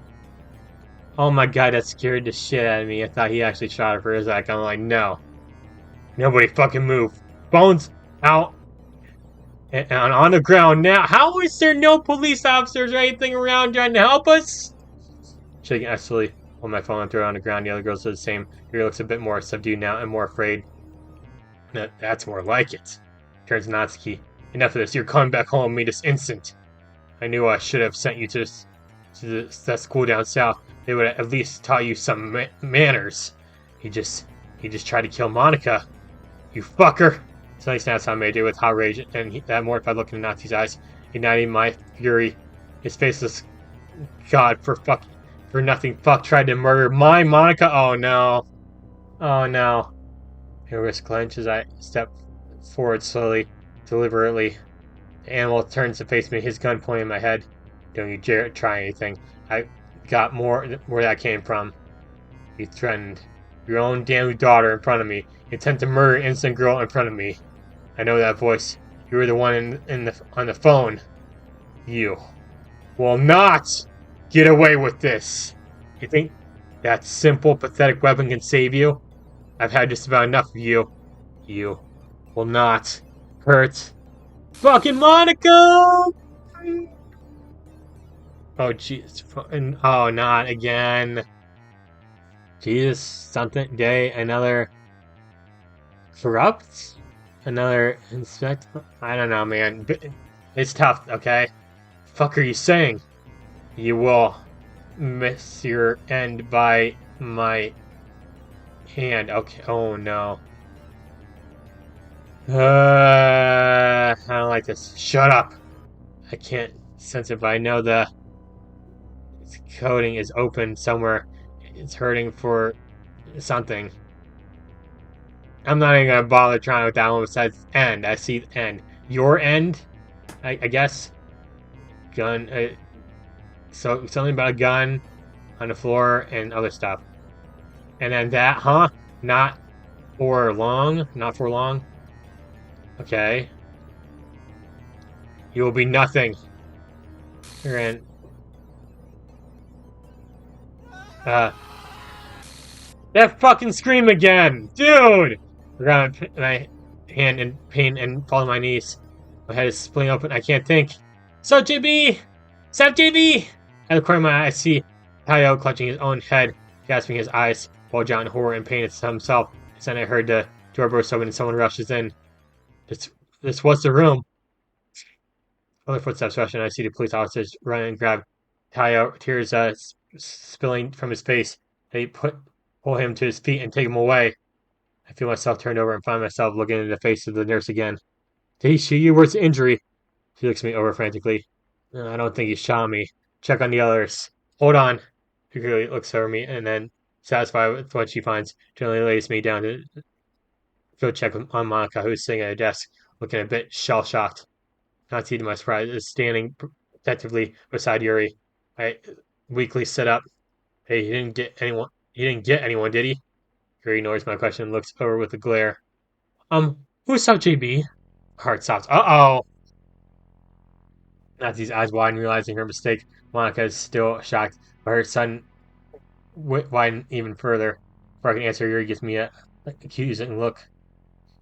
Oh my god, that scared the shit out of me. I thought he actually shot her for his act. I'm like, no. Nobody fucking move. Bones out. And on the ground now. How is there no police officers or anything around trying to help us? Shaking hastily, while my phone threw on the ground, the other girls do the same. Yuri looks a bit more subdued now and more afraid. That's more like it. Turns to Natsuki. Enough of this. You're coming back home with me this instant. I knew I should have sent you to that school down south. They would have at least taught you some manners. You just He just tried to kill Monica. You fucker! Suddenly snaps on Mayday with hot rage, and that mortified look in Natsuki's eyes, igniting my fury. His faceless god for nothing fuck tried to murder my Monica. Oh no. Oh no. My wrist clenched as I step forward slowly, deliberately. The animal turns to face me, his gun pointing at my head. Don't you dare try anything. I got more where that came from. He threatened. Your own damn daughter in front of me. You intend to murder an innocent girl in front of me. I know that voice. You were the one on the phone. You will not get away with this. You think that simple, pathetic weapon can save you? I've had just about enough of you. You will not hurt fucking Monica! Oh, jeez. Oh, not again. Jesus, something day, another corrupt? Another inspect? I don't know, man. It's tough, okay? Fuck are you saying? You will miss your end by my hand. Okay, oh no. I don't like this. Shut up! I can't sense it, but I know the coding is open somewhere. It's hurting for something. I'm not even gonna bother trying with that one besides end. I see the end. Your end? I guess? Gun. So something about a gun on the floor and other stuff. And then that, huh? Not for long? Not for long? Okay. You will be nothing. You're in. That fucking scream again! Dude! I got my hand in pain and fall on my knees. My head is splitting open. I can't think. So, JB! Sup, JB! At the corner of my eye, I see Tayo clutching his own head, gasping his eyes, while John, in horror and pain, to himself. Then I heard the door burst open and someone rushes in. This was the room. Other footsteps rush, and I see the police officers run and grab Tayo, tears spilling from his face. They pull him to his feet and take him away. I feel myself turned over and find myself looking into the face of the nurse again. Did he shoot you? Where's the injury? She looks me over frantically. I don't think he shot me. Check on the others. Hold on. She quickly looks over me and then, satisfied with what she finds, generally lays me down to go check on Monica, who's sitting at a desk, looking a bit shell-shocked. Natsuki, to my surprise, is standing protectively beside Yuri. I weakly sit up. Hey, he didn't get anyone. He didn't get anyone, did he? Yuri ignores my question and looks over with a glare. Who's up, JB? Heart stops. Uh-oh! Natsuki's eyes widen, realizing her mistake. Monica is still shocked, but her sudden widen even further. Before I can answer, Yuri gives me a accusing look.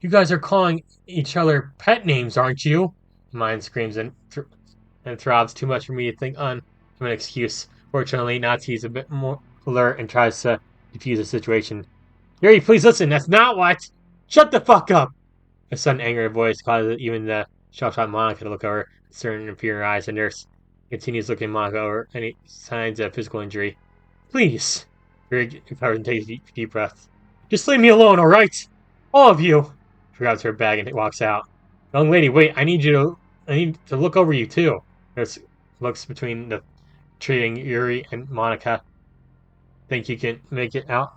You guys are calling each other pet names, aren't you? Mine screams and throbs too much for me to think on an excuse. Fortunately, Natsuki is a bit more alert and tries to defuse the situation. Yuri, please listen, that's not what! Shut the fuck up! A sudden angry voice causes even the shot Monica to look over, concerned and fear in her eyes. The nurse continues looking Monica over any signs of physical injury. Please! Yuri recovers and takes a deep breath. Just leave me alone, alright? All of you! She grabs her bag and walks out. Young lady, wait, I need to look over you too. Nurse looks between the treating Yuri and Monica. Think you can make it out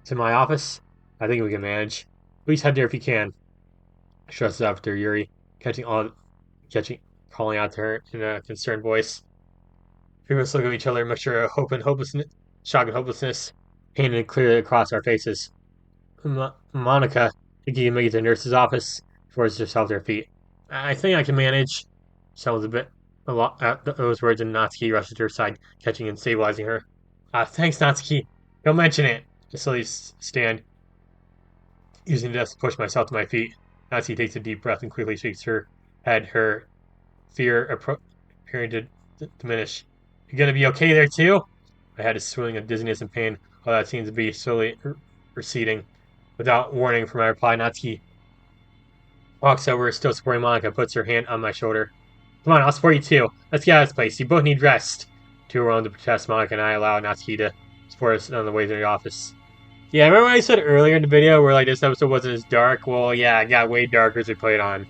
to my office? I think we can manage. Please head there if you can. Shrugs after Yuri, calling out to her in a concerned voice. We must look at each other, a mixture of hope and hopelessness, shock and hopelessness, painted clearly across our faces. Monica, think you can make it to the nurse's office? Forces herself to her feet. I think I can manage. Sounds a lot at those words, and Natsuki rushes to her side, catching and stabilizing her. Thanks, Natsuki. Don't mention it. I slowly stand, using the desk to push myself to my feet. Natsuki takes a deep breath and quickly shakes her head, her fear appearing to diminish. You gonna be okay there, too? I had a swelling of dizziness and pain, while that seems to be slowly receding. Without warning for my reply, Natsuki walks over, still supporting Monica, puts her hand on my shoulder. Come on, I'll support you too. Let's get out of this place. You both need rest. Two were willing to protest. Monica and I allow Natsuki to support us on the way to the office. Yeah, remember I said earlier in the video where like this episode wasn't as dark? Well, yeah, it got way darker as we played on.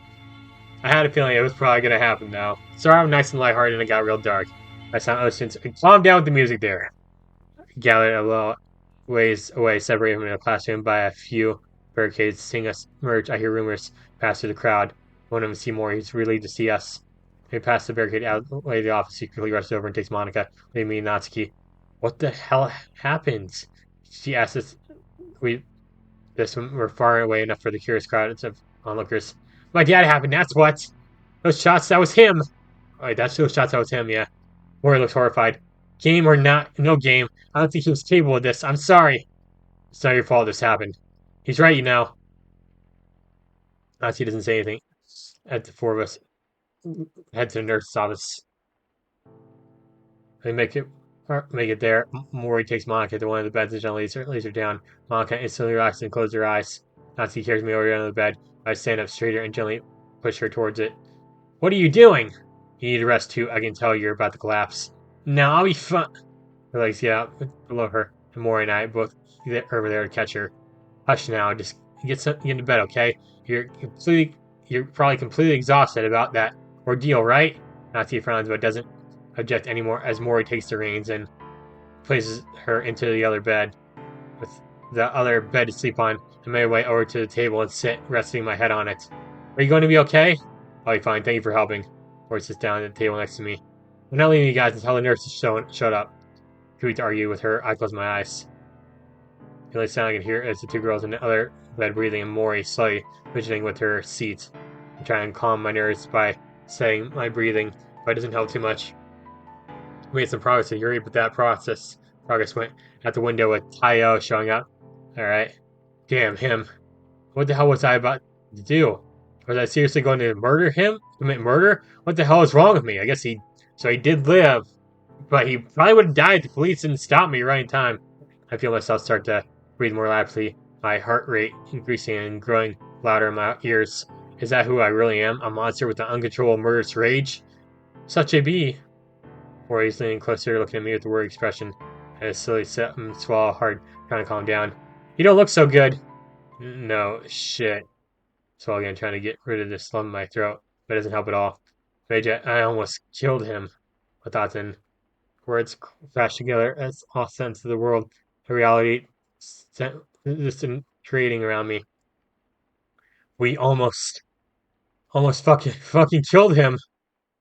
I had a feeling it was probably gonna happen though. Sorry, I'm nice and lighthearted and it got real dark. I sound since calm down with the music there. Gathered a little ways away, separated from the classroom by a few barricades. Seeing us merge, I hear rumors pass through the crowd. One of them see more. He's relieved to see us. We pass the barricade out way of the office. He quickly rushes over and takes Monica, leaving me and Natsuki. What the hell happened? She asks us. We this we're far away enough for the curious crowd of onlookers. My dad happened. That's what. Those shots. That was him. Oh, wait, that's those shots. That was him. Yeah. Mori looks horrified. Game or not, no game. I don't think he was capable of this. I'm sorry. It's not your fault this happened. He's right, you know. Nazi doesn't say anything. At the four of us head to the nurse's office. They make it there. Mori takes Monica to one of the beds and gently lays her down. Monica instantly relaxes and closes her eyes. Nazi carries me over under the bed. I stand up straighter and gently push her towards it. What are you doing? You need a rest too. I can tell you're about to collapse. No, I'll be fine. Her legs get out below her, and Mori and I both get over there to catch her. Hush now, just get into bed, okay? You're probably completely exhausted about that ordeal, right? Natsuki frowns but doesn't object anymore as Mori takes the reins and places her into the other bed. With the other bed to sleep on, I made my way over to the table and sit, resting my head on it. Are you going to be okay? I'll be fine, thank you for helping. Mori sits down at the table next to me. I'm not leaving you guys until the nurse showed up. Too weak to argue with her, I close my eyes. The only sound I can hear is the two girls in the other bed breathing and Mori slowly fidgeting with her seat. I try and calm my nerves by saying my breathing, but it doesn't help too much. We made some progress with Yuri, but that progress went out the window with Taiyo showing up. Alright. Damn, him. What the hell was I about to do? Was I seriously going to murder him? Commit murder? What the hell is wrong with me? I guess so he did live, but he probably would have died if the police didn't stop me right in time. I feel myself start to breathe more rapidly, my heart rate increasing and growing louder in my ears. Is that who I really am? A monster with an uncontrollable murderous rage? Such a bee. Or he's leaning closer, looking at me with a worried expression. I slowly sit and swallow hard, trying to calm down. You don't look so good. No, shit. Swallow again, trying to get rid of this lump in my throat, but it doesn't help at all. I almost killed him. My thoughts and words crash together as all sense of the world, the reality, just creating around me. We almost fucking killed him.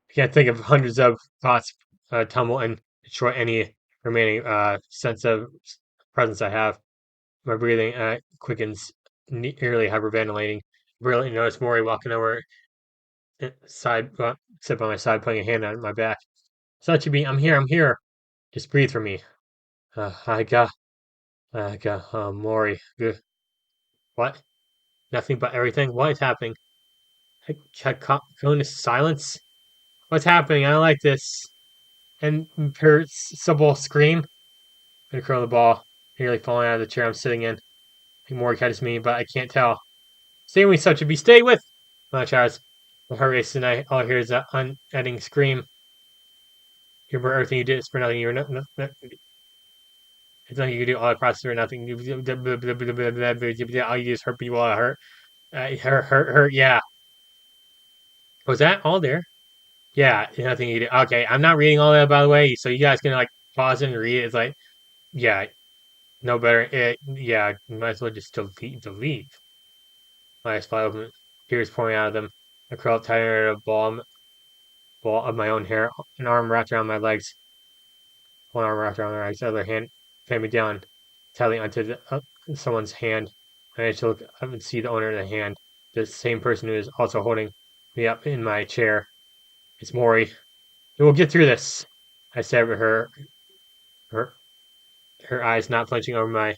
I can't think of hundreds of thoughts tumble and destroy any remaining sense of presence I have. My breathing quickens, nearly hyperventilating. Brilliantly notice Mori walking over sit by my side, putting a hand on my back. Sachibi, I'm here, I'm here. Just breathe for me. I got, Mori. What? Nothing but everything? What is happening? Cacophonous silence? What's happening? I don't like this. And her simple scream. I curl the ball, nearly falling out of the chair I'm sitting in. I think Mori catches me, but I can't tell. Stay with me, Sachibi, stay with! My child. My heart races and all I hear is that unending scream. You're for everything you did, it's for nothing. You're it's nothing you can do, all I process for nothing. All you do is hurt people, all I hurt. Hurt, yeah. Was that all there? Yeah, nothing you do. Okay, I'm not reading all that, by the way, so you guys can, like, pause it and read it. It's like, yeah, no better. Yeah, you might as well just delete. My eyes fly open, tears pouring out of them. I curl up tighter in a ball of my own hair, an arm wrapped around my legs, one arm wrapped around my legs, the other hand pinned me down, tightly onto someone's hand. I managed to look up and see the owner of the hand, the same person who is also holding me up in my chair. It's Mori. We'll get through this. I stared at her, her eyes not flinching over my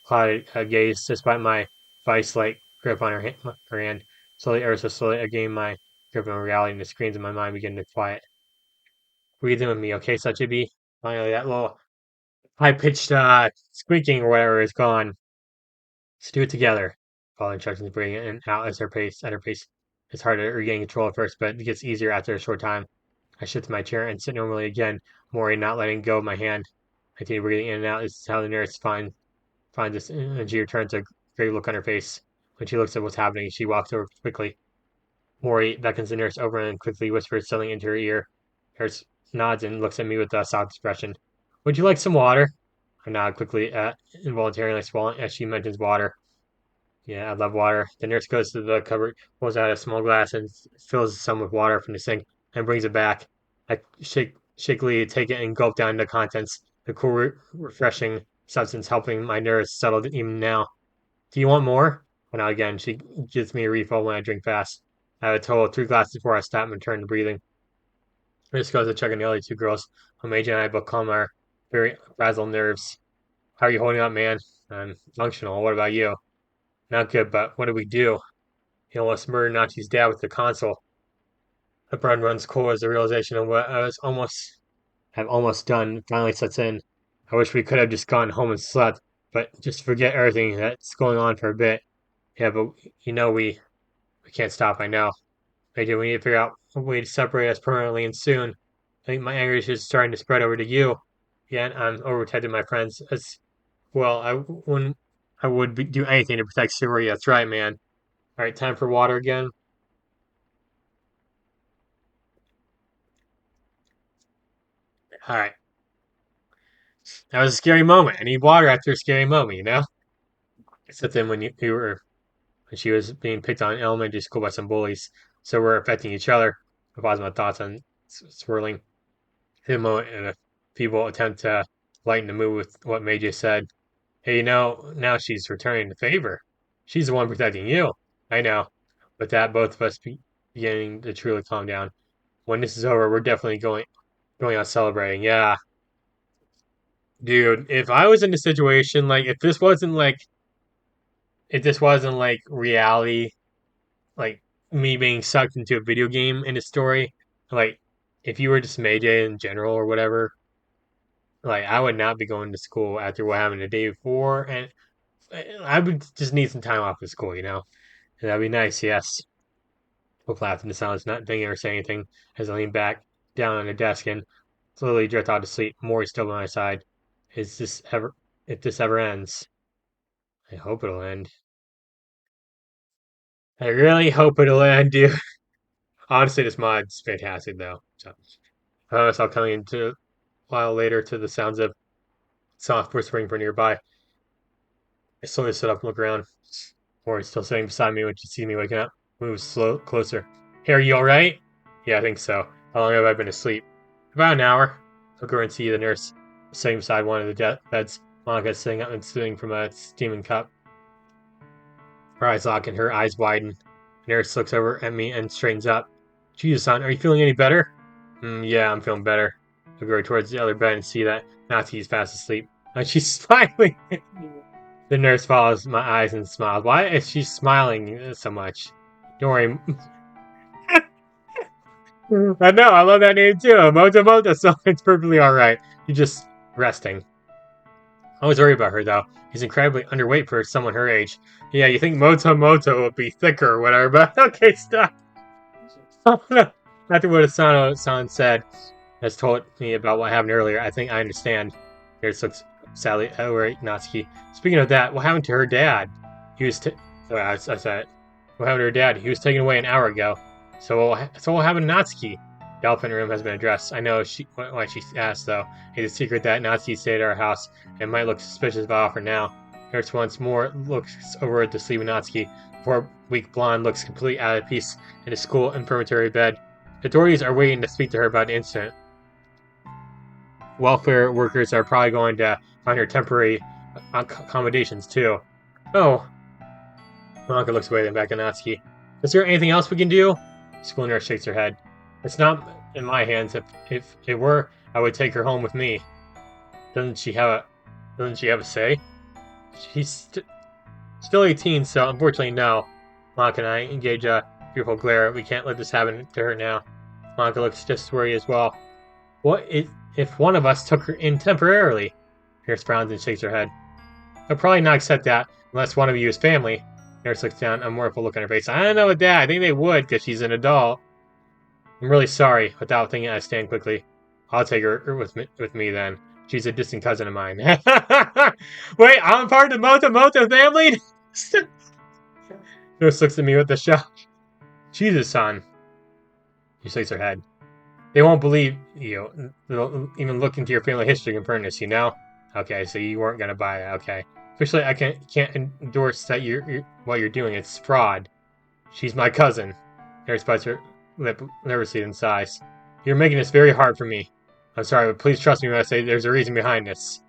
clouded gaze, despite my vice-like grip on her hand. Slowly, ever so slowly, I gained my grip on reality, and the screams in my mind began to quiet. Breathe in with me, okay, Sachibi? Finally, that little high-pitched squeaking or whatever is gone. Let's do it together. Follow instructions, breathing in and out at her pace. It's hard to regain control at first, but it gets easier after a short time. I shift to my chair and sit normally again, Mori not letting go of my hand. I continue breathing in and out. This is how the nurse finds finds us, and she returns a grave look on her face. When she looks at what's happening, she walks over quickly. Mori beckons the nurse over and quickly whispers something into her ear. Nurse nods and looks at me with a soft expression. Would you like some water? I nod quickly, involuntarily swallowing as she mentions water. Yeah, I love water. The nurse goes to the cupboard, pulls out a small glass, and fills some with water from the sink, and brings it back. I shakily take it and gulp down the contents, the cool, refreshing substance helping my nerves settle even now. Do you want more? Well, now again, she gives me a refill when I drink fast. I have a total of 3 glasses before I stop and return to breathing. I just goes to check on the other two girls. Major and I both calm our very frazzled nerves. How are you holding up, man? I'm functional. What about you? Not good, but what do we do? He almost murdered Nachi's dad with the console. The blood runs cold as the realization of what I was almost done finally sets in. I wish we could have just gone home and slept, but just forget everything that's going on for a bit. Yeah, but we can't stop, I know. Major, we need to figure out a way to separate us permanently and soon. I think my anger is just starting to spread over to you. Yeah, I'm overprotecting my friends. As well, I would do anything to protect Suri. That's right, man. All right, time for water again. All right, that was a scary moment. I need water after a scary moment, you know. Except then when she was being picked on in elementary school by some bullies, so we're affecting each other. I pause my thoughts on swirling the moment, and people attempt to lighten the mood with what Meiji said. Hey, now she's returning the favor. She's the one protecting you. I know. With that, both of us beginning to truly calm down. When this is over, we're definitely going out celebrating. Yeah, dude. If I was in a situation like if this wasn't like reality, like me being sucked into a video game in a story, like if you were just Meiji in general or whatever, like I would not be going to school after what happened the day before, and I would just need some time off of school, And that'd be nice, yes. Both laughed in the silence, not thinking or saying anything, as I leaned back down on the desk and slowly drift off to sleep. Maury still by my side. Is this ever? If this ever ends, I hope it'll end. I really hope it'll end, dude. Honestly, this mod's fantastic, though. So, I found myself coming into a while later to the sounds of soft whispering from nearby. I slowly stood up and looked around. Maury's still sitting beside me when she sees me waking up. Moves slow closer. Hey, are you alright? Yeah, I think so. How long have I been asleep? About an hour. Look over and see the nurse sitting beside one of the beds. Monica sitting up and sipping from a steaming cup. Her eyes lock and her eyes widen. The nurse looks over at me and straightens up. Jesus, son, are you feeling any better? Yeah, I'm feeling better. I go towards the other bed and see that Natsuki is fast asleep. And she's smiling. The nurse follows my eyes and smiles. Why is she smiling so much? Don't worry. I know, I love that name too. Moto Moto, so it's perfectly alright. You're just resting. I was worried about her though. He's incredibly underweight for someone her age. Yeah, you think Moto Moto would be thicker or whatever, but okay, stop. After what Asano-san said has told me about what happened earlier, I think I understand. Nurse looks sadly over at Natsuki. Speaking of that, what happened to her dad? He was I said, what happened to her dad? He was taken away an hour ago. So what happened to Natsuki? The elephant room has been addressed. I know why she asked, though. It's a secret that Natsuki stayed at our house and might look suspicious of our offer now. Nurse once more looks over at the sleeping Natsuki. Poor weak blonde looks completely out of peace in a school infirmary bed. The authorities are waiting to speak to her about the incident. Welfare workers are probably going to find her temporary accommodations, too. Oh. Monica looks away, then back at Natsuki. Is there anything else we can do? School nurse shakes her head. It's not in my hands. If it were, I would take her home with me. Doesn't she have a say? She's still 18, so unfortunately no. Monica and I engage a fearful glare. We can't let this happen to her now. Monica looks just worried as well. What if one of us took her in temporarily? Nurse frowns and shakes her head. I'll probably not accept that unless one of you is family. Nurse looks down, a mournful look on her face. I don't know with that. I think they would, because she's an adult. I'm really sorry. Without thinking, I stand quickly. I'll take her with me then. She's a distant cousin of mine. Wait, I'm part of the Moto family? Nurse looks at me with a shock. Jesus, son. She shakes her head. They won't believe you. They'll even look into your family history and confirm this, you know? Okay, so you weren't gonna buy that, okay. Officially, I can't endorse that what you're doing. It's fraud. She's my cousin. Nurse bites her lip nervously and sighs. You're making this very hard for me. I'm sorry, but please trust me when I say there's a reason behind this.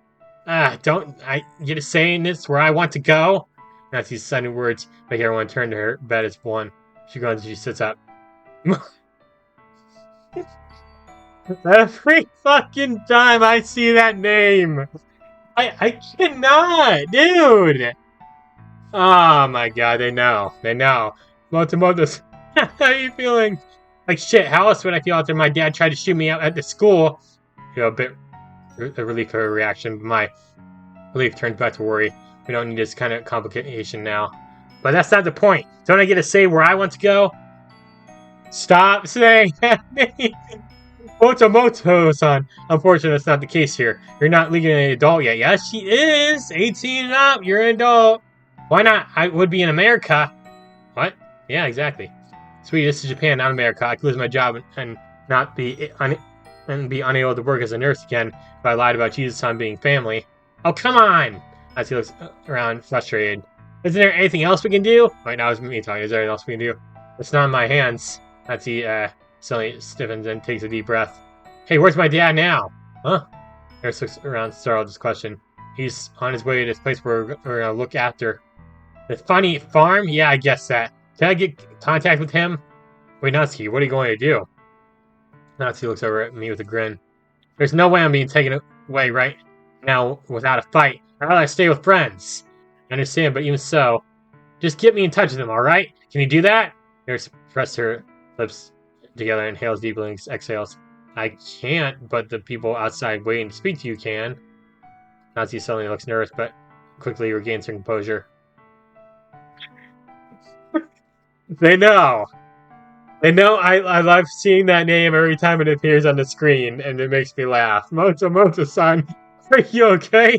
Don't I get to saying this where I want to go? Natsuki's sudden words make everyone turn to her bed as one. She grunts and she sits up. Every fucking time I see that name, I cannot, dude. Oh my god, they know. Motomoto's. How are you feeling? Like shit, how else would I feel after my dad tried to shoot me out at the school? A bit a relief for her reaction, but my relief turns back to worry. We don't need this kind of complication now. But that's not the point. Don't I get to say where I want to go? Stop saying that name. Motomoto-san. Unfortunately, that's not the case here. You're not legally an adult yet. Yes, she is. 18 and up. You're an adult. Why not? I would be in America. What? Yeah, exactly. Sweetie, this is Japan, not America. I could lose my job and not be unable to work as a nurse again if I lied about Jesus-san being family. Oh, come on! As he looks around, frustrated. Isn't there anything else we can do? Right now, it's me talking. Is there anything else we can do? It's not in my hands. As he suddenly stiffens and takes a deep breath. Hey, where's my dad now? Huh? Nurse looks around, startled at this question. He's on his way to this place where we're going to look after. The funny farm? Yeah, I guess that. Can I get contact with him? Wait, Natsuki, what are you going to do? Natsuki looks over at me with a grin. There's no way I'm being taken away right now without a fight. I'd rather stay with friends. I understand, but even so, just get me in touch with them, alright? Can you do that? Nurse pressed her lips together and inhales deeply and exhales. I can't, but the people outside waiting to speak to you can. Natsuki suddenly looks nervous, but quickly regains her composure. They know. They know I love seeing that name every time it appears on the screen, and it makes me laugh. Moto-san, are you okay?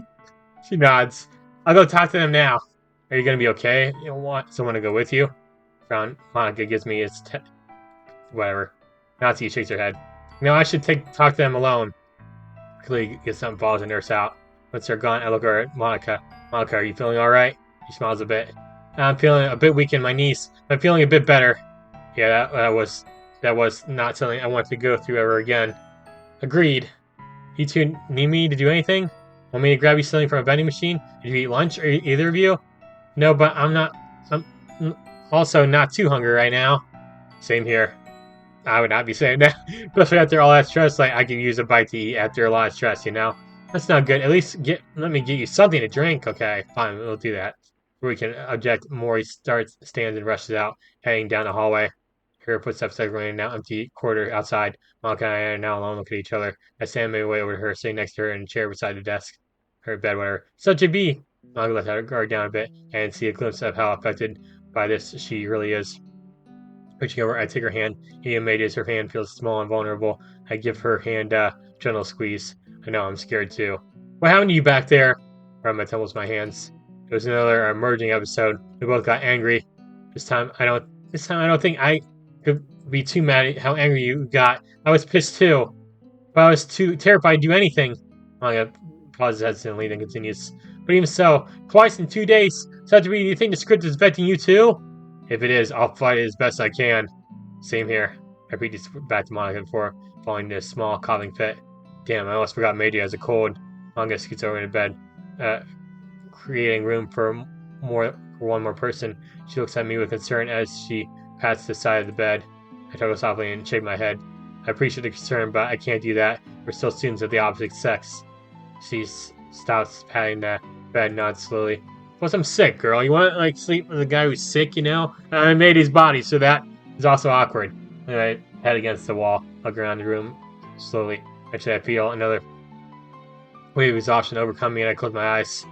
She nods. I'll go talk to them now. Are you gonna be okay? You want someone to go with you? Frown. Monica gives me his whatever. Natsuki shakes her head. No, I should talk to them alone. Quickly gets something, follows the nurse out. Once they're gone, I look over at Monica. Monica, are you feeling alright? She smiles a bit. I'm feeling a bit weak in my knees. I'm feeling a bit better. Yeah, that was not something I want to go through ever again. Agreed. You two need me to do anything? Want me to grab you something from a vending machine? Did you eat lunch, or either of you? No, but I'm also not too hungry right now. Same here. I would not be saying that. Especially after all that stress, like I could use a bite to eat after a lot of stress, you know? That's not good. At least let me get you something to drink. Okay, fine, we'll do that. We can object. Mori stands and rushes out, heading down the hallway. Her footsteps echoing in an empty corridor outside. Monica and I are now alone looking at each other. I stand my way over to her, sitting next to her in a chair beside the desk. Her bed, whatever. Such a bee! Monica lets her guard down a bit and see a glimpse of how affected by this she really is. Reaching over, I take her hand. Even made as her hand feels small and vulnerable. I give her hand a gentle squeeze. I know, I'm scared too. What happened to you back there? Rama tumbles my hands. It was another emerging episode. We both got angry. This time I don't think I could be too mad at how angry you got. I was pissed too. But I was too terrified to do anything. Manga pauses hesitantly, then continues. But even so, twice in 2 days. So do you think the script is affecting you too? If it is, I'll fight it as best I can. Same here. I repeat this back to Monica before falling into a small coughing fit. Damn, I almost forgot Meiji has a cold. Manga scoots over into bed, creating room for one more person. She looks at me with concern as she pats the side of the bed. I toggle softly and shake my head. I appreciate the concern, but I can't do that. We're still students of the opposite sex. She stops patting the bed and nods slowly. Plus, I'm sick, girl. You want to, like, sleep with a guy who's sick, you know? I made his body, so that is also awkward. And I head against the wall, look around the room slowly. Actually, I feel another wave of exhaustion overcome me, and I close my eyes.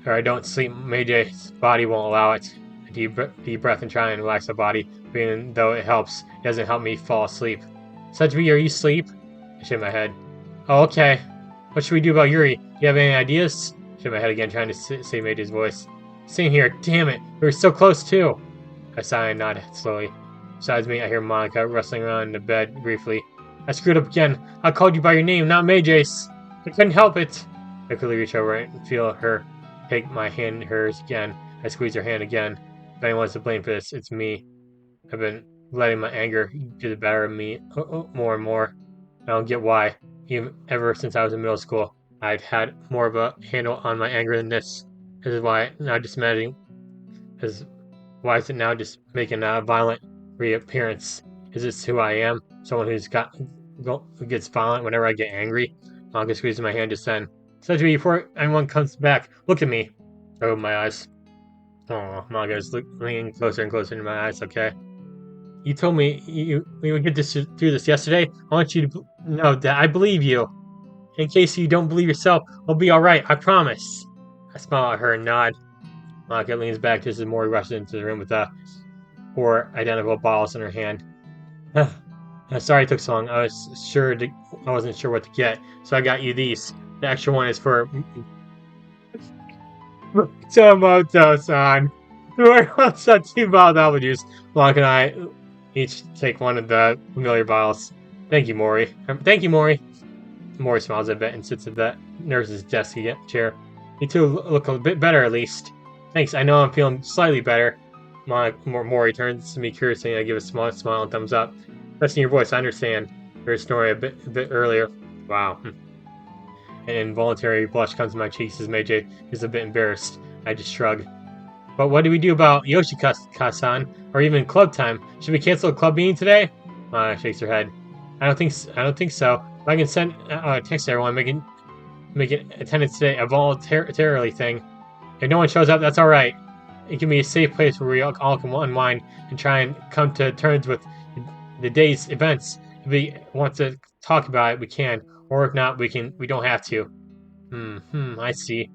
Or I don't sleep. Meijei's body won't allow it. A deep breath and try and relax the body, even though it helps, it doesn't help me fall asleep. Sajbi, are you asleep? I shake my head. Oh, okay. What should we do about Yuri? Do you have any ideas? Shook my head again, trying to save Major's voice. Same here. Damn it. We were so close, too. I sigh and nod slowly. Besides me, I hear Monica rustling around in the bed briefly. I screwed up again. I called you by your name, not Majace. I couldn't help it. I quickly reach over and feel her take my hand in hers again. I squeeze her hand again. If anyone's to blame for this, it's me. I've been letting my anger get the better of me more and more. I don't get why. Even ever since I was in middle school, I've had more of a handle on my anger than this. This is why now just imagining is why is it now just making a violent reappearance? Is this who I am? Someone who gets violent whenever I get angry? Monica squeezes my hand just then. Said to me before anyone comes back. Look at me. I open my eyes. Oh, Monica is leaning closer and closer into my eyes. Okay. You told me we would get through this yesterday. I want you to know that I believe you. In case you don't believe yourself, we'll be alright, I promise. I smile at her and nod. Monica leans back just as Mori rushes into the room with 4 identical bottles in her hand. Sorry it took so long. I wasn't sure what to get, so I got you these. The extra one is for Tomoto-san. We're also 2 bottled apple juice. Monica and I each take one of the familiar bottles. Thank you, Mori. Thank you, Mori. Mori smiles a bit and sits at the nurse's desk chair. You two look a bit better, at least. Thanks, I know I'm feeling slightly better. Mori turns to me curiously and I give a small smile and thumbs up. Listening to your voice, I understand. Your story a bit earlier. Wow. An involuntary blush comes to my cheeks as Meiji is a bit embarrassed. I just shrug. But what do we do about Yoshika-san, or even club time? Should we cancel a club meeting today? Shakes her head. I don't think so. If I can send a text to everyone, make it attendance today a voluntarily thing. If no one shows up, that's all right. It can be a safe place where we all can unwind and try and come to terms with the day's events. If we want to talk about it, we can, or if not, we don't have to. I see.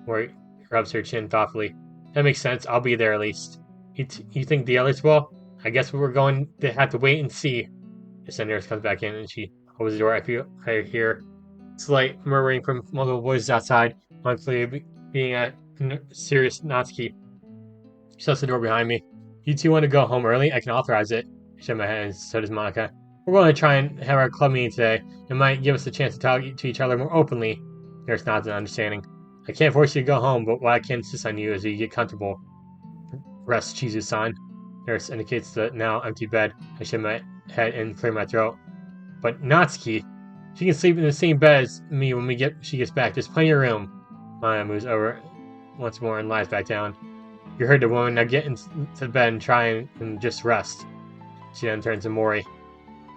Mori rubs her chin thoughtfully. That makes sense. I'll be there at least. You think the others will? I guess we're going to have to wait and see. As the nurse comes back in and she opens the door, I hear slight murmuring from multiple voices outside, monthly being a serious Natsuki. She shuts the door behind me. You two want to go home early? I can authorize it. I shake my head and so does Monica. We're going to try and have our club meeting today. It might give us a chance to talk to each other more openly. Nurse nods in understanding. I can't force you to go home, but what I can insist on you is that you get comfortable. Rest, Chizu-san. Nurse indicates the now empty bed. I shake my head and clear my throat. But Natsuki, she can sleep in the same bed as me when she gets back. There's plenty of room. Maya moves over once more and lies back down. You heard the woman. Now get into bed and try and just rest. She then turns to Mori.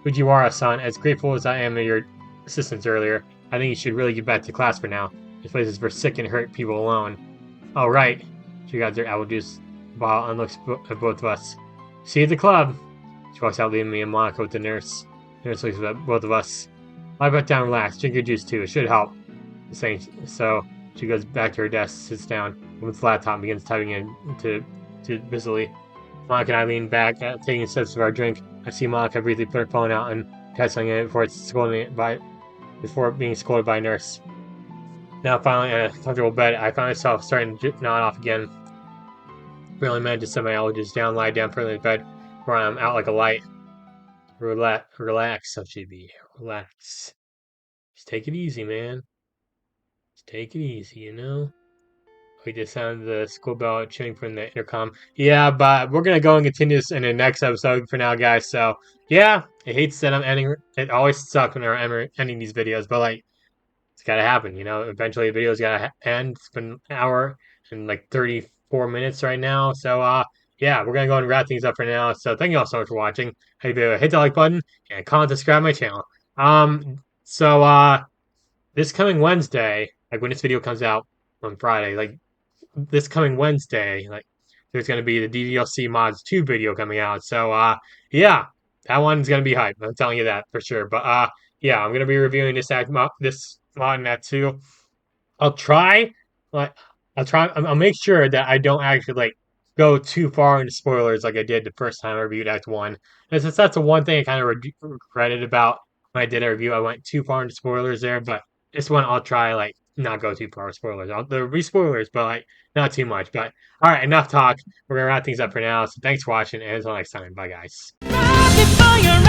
Fujiwara-san, as grateful as I am of your assistance earlier, I think you should really get back to class for now. This place is for sick and hurt people alone. Oh, right. She grabs her apple juice bottle and looks at both of us. See you at the club. She walks out, leaving me and Monica with the nurse. The nurse looks at both of us. Lie back down and relax. Drink your juice too. It should help. Saying so, she goes back to her desk, sits down, opens the laptop, and begins typing into busily. Monica and I lean back, taking sips of our drink. I see Monica briefly put her phone out and penciling it before being scolded by a nurse. Now, finally, in a comfortable bed, I find myself starting to nod off again. Barely managed to set my allergies down, lie down further in bed, where I'm out like a light. Relax, SuperSonicJB. Relax. Just take it easy, man. Just take it easy, you know? We just sounded the school bell tuning from the intercom. Yeah, but we're gonna go and continue this in the next episode for now, guys. So, yeah, I hate that I'm ending. It always sucks when I'm ending these videos, but like, it's gotta happen, you know. Eventually, the video's gotta end. It's been an hour and like 34 minutes right now. So, yeah, we're gonna go and wrap things up for now. So, thank you all so much for watching. Hey, hit the like button and comment, subscribe to my channel. This coming Wednesday, like when this video comes out on Friday, like this coming Wednesday, like there's gonna be the DDLC Mods 2 video coming out. So, yeah, that one's gonna be hype. I'm telling you that for sure. But, yeah, I'm gonna be reviewing this mod and that too. I'll try, like, I'll make sure that I don't actually like go too far into spoilers like I did the first time I reviewed Act 1. And since that's the one thing I kind of regretted about when I did a review, I went too far into spoilers there. But this one I'll try like not go too far with spoilers. There'll be spoilers, but like not too much. But all right, enough talk. We're gonna wrap things up for now. So thanks for watching, and until next time, bye guys. Before you're